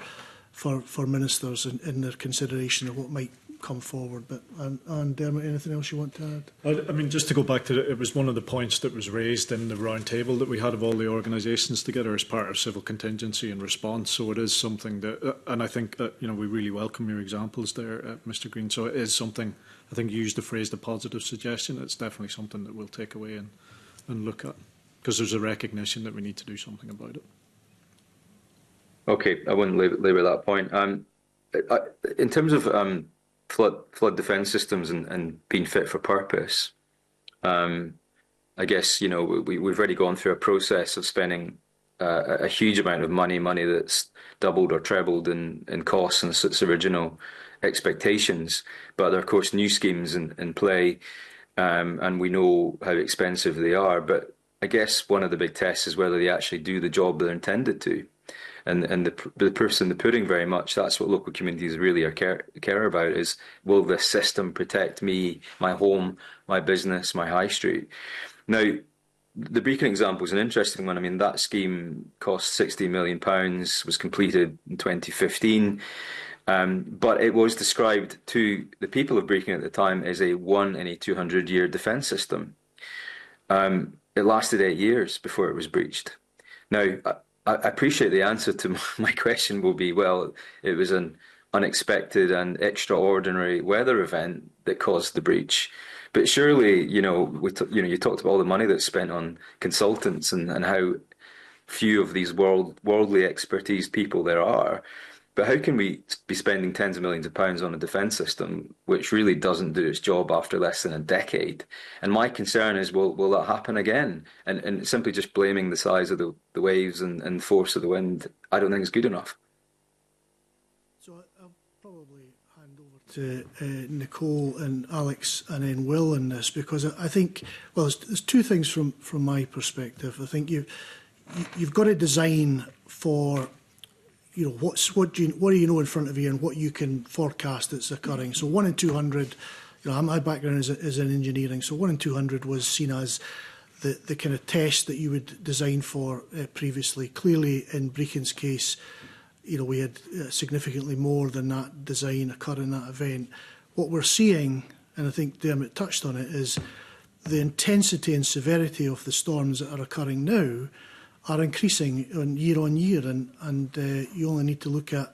ministers in their consideration of what might come forward. But and Dermot, anything else you want to add? I mean, just to go back to it was one of the points that was raised in the round table that we had of all the organisations together as part of civil contingency and response. So it is something that, and I think that, you know, we really welcome your examples there, Mr. Green. So it is something, I think you used the phrase, the positive suggestion. It's definitely something that we'll take away and look at, because there's a recognition that we need to do something about it. Okay, I wouldn't labour that point. In terms of flood defence systems and being fit for purpose, I guess, you know, we've already gone through a process of spending a huge amount of money that's doubled or trebled in costs since its original expectations. But there are, of course, new schemes in play, and we know how expensive they are. But I guess one of the big tests is whether they actually do the job they're intended to. And the proof in the pudding, very much. That's what local communities really care about, is, will this system protect me, my home, my business, my high street? Now, the Brecon example is an interesting one. I mean, that scheme cost £60 million, was completed in 2015, but it was described to the people of Brecon at the time as a 1 in a 200-year defence system. It lasted 8 years before it was breached. Now, I appreciate the answer to my question will be, well, it was an unexpected and extraordinary weather event that caused the breach. But surely, you know, you talked about all the money that's spent on consultants and how few of these worldly expertise people there are. But how can we be spending tens of millions of pounds on a defence system which really doesn't do its job after less than a decade? And my concern is, will that happen again? And simply just blaming the size of the waves and the force of the wind, I don't think is good enough. So I'll probably hand over to Nicole and Alex and then Will in this, because I think, well, there's two things from my perspective. I think you've got to design for, you know, what do you know in front of you and what you can forecast that's occurring. So 1 in 200, you know, my background is in engineering, so 1 in 200 was seen as the kind of test that you would design for previously. Clearly, in Brecon's case, you know, we had significantly more than that design occur in that event. What we're seeing, and I think Dermot touched on it, is the intensity and severity of the storms that are occurring now are increasing on year, and you only need to look at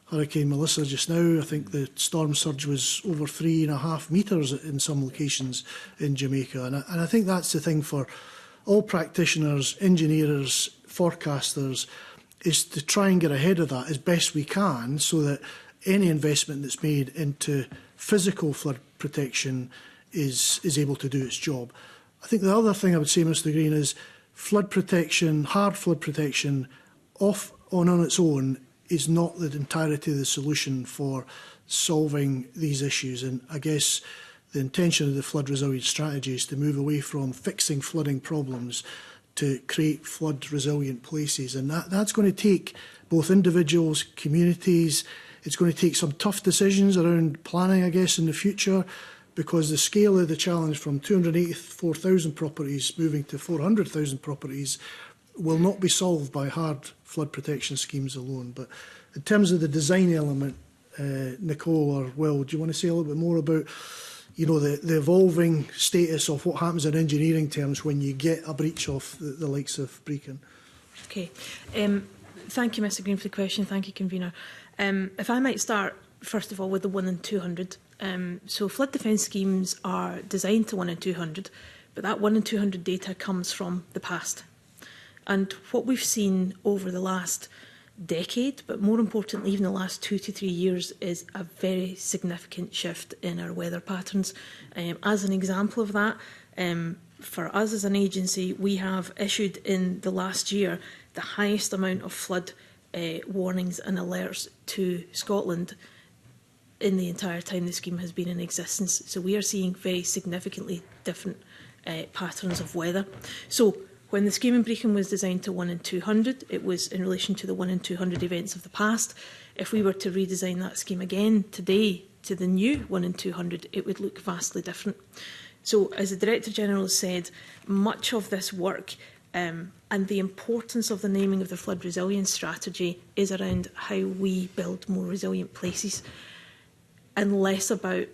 Hurricane Melissa just now. I think the storm surge was over 3.5 metres in some locations in Jamaica, and I think that's the thing for all practitioners, engineers, forecasters, is to try and get ahead of that as best we can, so that any investment that's made into physical flood protection is able to do its job. I think the other thing I would say, Mr. Green, is flood protection, hard flood protection, on its own, is not the entirety of the solution for solving these issues. And I guess the intention of the flood resilience strategy is to move away from fixing flooding problems to create flood resilient places. And that's going to take both individuals, communities. It's going to take some tough decisions around planning, I guess, in the future, because the scale of the challenge from 284,000 properties moving to 400,000 properties will not be solved by hard flood protection schemes alone. But in terms of the design element, Nicole or Will, do you want to say a little bit more about the evolving status of what happens in engineering terms when you get a breach of the likes of Brecon? Okay. Thank you, Mr Green, for the question. Thank you, Convener. If I might start, first of all, with the 1 in 200. So flood defence schemes are designed to 1 in 200, but that 1 in 200 data comes from the past. And what we've seen over the last decade, but more importantly, even the last 2 to 3 years, is a very significant shift in our weather patterns. As an example of that, for us as an agency, we have issued in the last year the highest amount of flood warnings and alerts to Scotland in the entire time the scheme has been in existence. So we are seeing very significantly different patterns of weather. So when the scheme in Brecon was designed to 1 in 200, it was in relation to the 1 in 200 events of the past. If we were to redesign that scheme again today to the new 1 in 200, it would look vastly different. So, as the Director General has said, much of this work and the importance of the naming of the flood resilience strategy is around how we build more resilient places and less about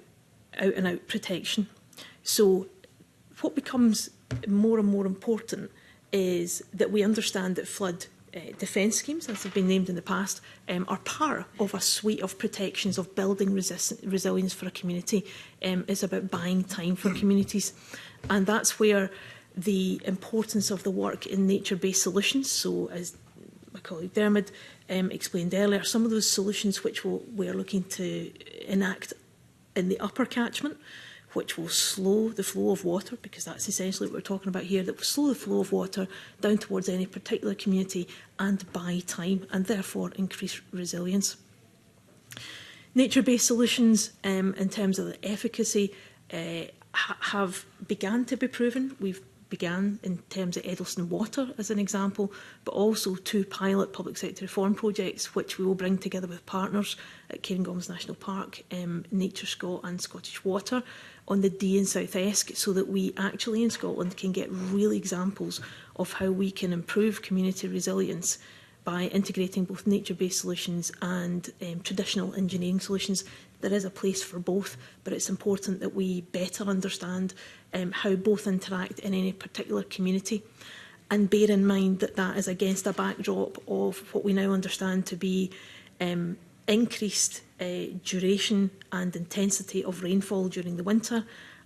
out-and-out protection. So, what becomes more and more important is that we understand that flood defence schemes, as have been named in the past, are part of a suite of protections of building resilience for a community. It's about buying time for communities. And that's where the importance of the work in nature-based solutions, so as my colleague Dermot explained earlier, some of those solutions which we're looking to enact in the upper catchment, which will slow the flow of water, because that's essentially what we're talking about here, that will slow the flow of water down towards any particular community and buy time, and therefore increase resilience. Nature-based solutions, in terms of the efficacy, have begun to be proven. We've began in terms of Eddleston Water as an example, but also 2 pilot public sector reform projects which we will bring together with partners at Cairngorms National Park, Nature Scot and Scottish Water on the Dee and South Esk, so that we actually in Scotland can get real examples of how we can improve community resilience by integrating both nature-based solutions and traditional engineering solutions. There is a place for both, but it's important that we better understand how both interact in any particular community, and bear in mind that that is against a backdrop of what we now understand to be increased duration and intensity of rainfall during the winter,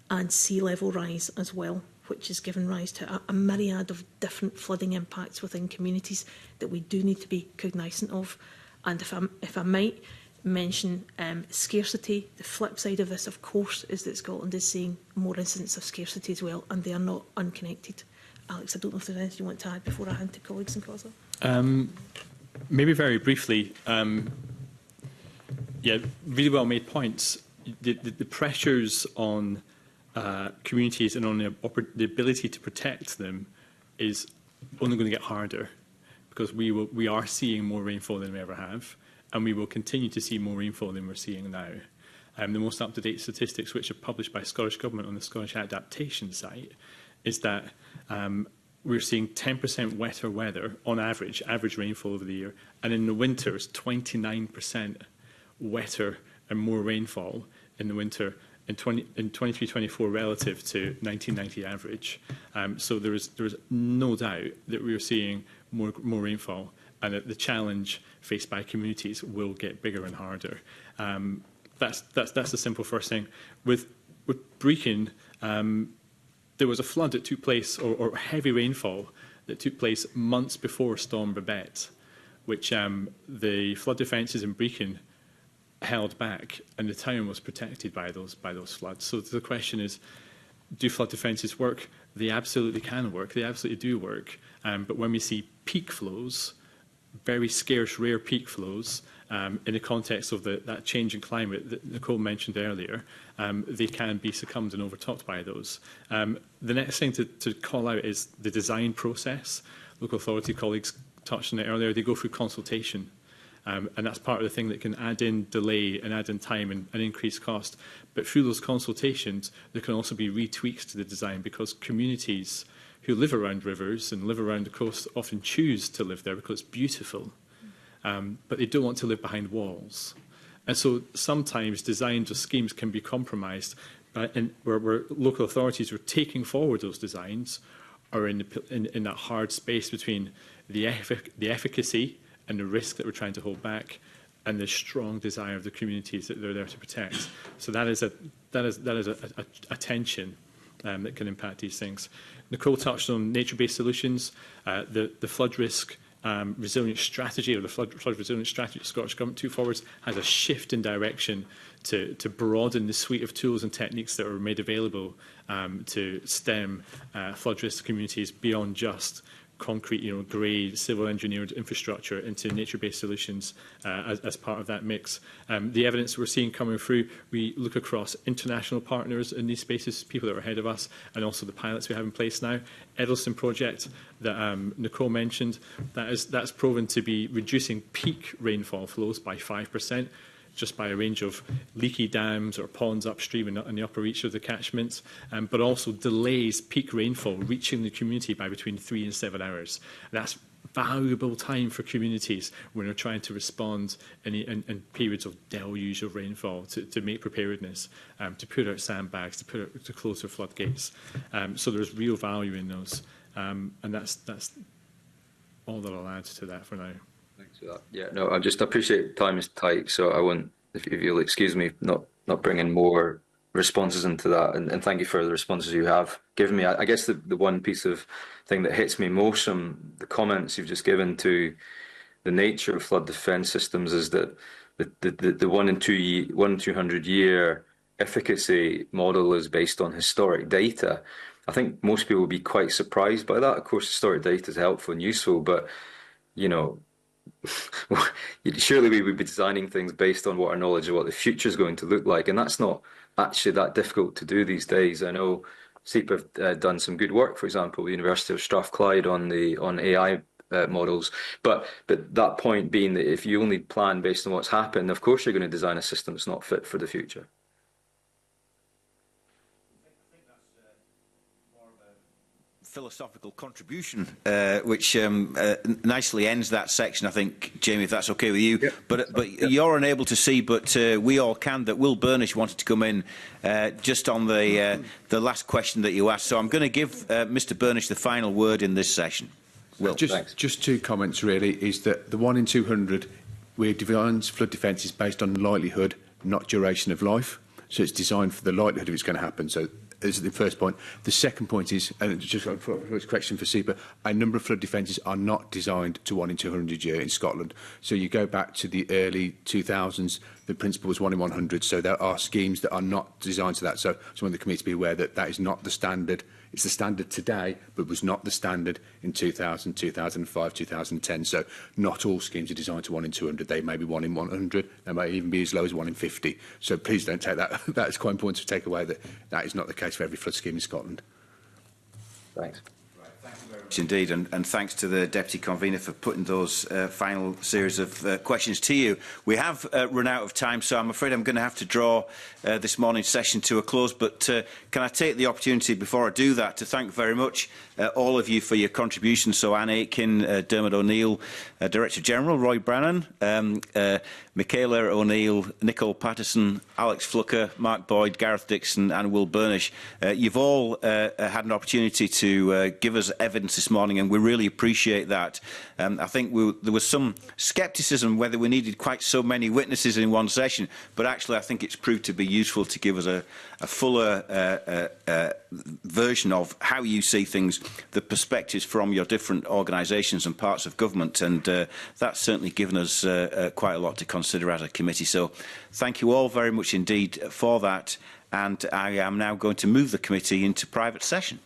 and sea level rise as well, which has given rise to a myriad of different flooding impacts within communities that we do need to be cognisant of. And if I might mention scarcity, the flip side of this, of course, is that Scotland is seeing more incidents of scarcity as well, and they are not unconnected. Alex, I don't know if there's anything you want to add before I hand to colleagues in COSLA. Maybe very briefly, yeah, really well made points. The pressures on communities and on the ability to protect them is only going to get harder, because we are seeing more rainfall than we ever have, and we will continue to see more rainfall than we're seeing now. The most up-to-date statistics, which are published by Scottish Government on the Scottish Adaptation site, is that we're seeing 10% wetter weather on average rainfall over the year, and in the winter it's 29% wetter and more rainfall in the winter in 23-24 relative to 1990 average. So there is no doubt that we are seeing more rainfall, and that the challenge faced by communities will get bigger and harder. That's the simple first thing. With Brecon, there was a flood that took place, or heavy rainfall that took place months before Storm Babette, which the flood defences in Brecon held back, and the town was protected by those floods. So the question is, do flood defences work? They absolutely can work. They absolutely do work. But when we see peak flows very scarce, rare peak flows, in the context of that change in climate that Nicole mentioned earlier, they can be succumbed and overtopped by those. The next thing to call out is the design process. Local authority colleagues touched on it earlier. They go through consultation. And that's part of the thing that can add in delay and add in time and increase cost. But through those consultations, there can also be retweaks to the design, because communities who live around rivers and live around the coast often choose to live there because it's beautiful. But they don't want to live behind walls. And so sometimes designs or schemes can be compromised where local authorities are taking forward those designs, or in that hard space between the efficacy and the risk that we're trying to hold back, and the strong desire of the communities that they're there to protect. So that is a tension that can impact these things. Nicole touched on nature-based solutions. The flood risk resilience strategy, or the flood resilience strategy the Scottish Government took forward, has a shift in direction to broaden the suite of tools and techniques that are made available to stem flood risk communities beyond just concrete, grey, civil engineered infrastructure into nature-based solutions as part of that mix. The evidence we're seeing coming through, we look across international partners in these spaces, people that are ahead of us, and also the pilots we have in place now. Edelson project that Nicole mentioned, that's proven to be reducing peak rainfall flows by 5%. Just by a range of leaky dams or ponds upstream in the upper reach of the catchments, but also delays peak rainfall reaching the community by between 3 and 7 hours. That's valuable time for communities when they're trying to respond in periods of deluge of rainfall to make preparedness, to put out sandbags, to close their floodgates. So there's real value in those, and that's all that I'll add to that for now. Thanks for that. Yeah, no, I just appreciate time is tight, so I won't, if you'll excuse me, not bringing more responses into that, and thank you for the responses you have given me. I guess the one piece of thing that hits me most from the comments you've just given to the nature of flood defence systems is that the 1 in 200 year efficacy model is based on historic data. I think most people will be quite surprised by that. Of course, historic data is helpful and useful, but surely we would be designing things based on what our knowledge of what the future is going to look like, and that's not actually that difficult to do these days. I know SEPA have done some good work, for example, the University of Strathclyde on AI models, but that point being that if you only plan based on what's happened, of course you're going to design a system that's not fit for the future. Philosophical contribution, which nicely ends that section, I think, Jamie, if that's okay with you. Yep. But you're unable to see, but we all can, that Will Burnish wanted to come in just on the last question that you asked. So I'm going to give Mr. Burnish the final word in this session. Will, just 2 comments, really, is that the 1 in 200, we design flood defence is based on likelihood, not duration of life. So it's designed for the likelihood of it's going to happen. So this is the first point. The second point is, and just for a correction for SEPA, a number of flood defences are not designed to 1 in 200 year in Scotland. So you go back to the early 2000s, the principle was 1 in 100. So there are schemes that are not designed to that. So I want the committee to be aware that that is not the standard. It's the standard today, but was not the standard in 2000, 2005, 2010. So not all schemes are designed to 1 in 200. They may be 1 in 100. They may even be as low as 1 in 50. So please don't take that. That is quite important to take away that that is not the case for every flood scheme in Scotland. Thanks. Indeed, and thanks to the Deputy Convener for putting those final series of questions to you. We have run out of time, so I'm afraid I'm going to have to draw this morning's session to a close, but can I take the opportunity before I do that to thank very much all of you for your contributions. So Anne Aitken, Dermot O'Neill, Director General, Roy Brannan, Michaela O'Neill, Nicole Patterson, Alex Flucker, Mark Boyd, Gareth Dixon and Will Burnish. You've all had an opportunity to give us evidence this morning, and we really appreciate that. I think there was some scepticism whether we needed quite so many witnesses in one session, but actually I think it's proved to be useful to give us a fuller version of how you see things, the perspectives from your different organisations and parts of government, and that's certainly given us quite a lot to consider as a committee. So thank you all very much indeed for that, and I am now going to move the committee into private session.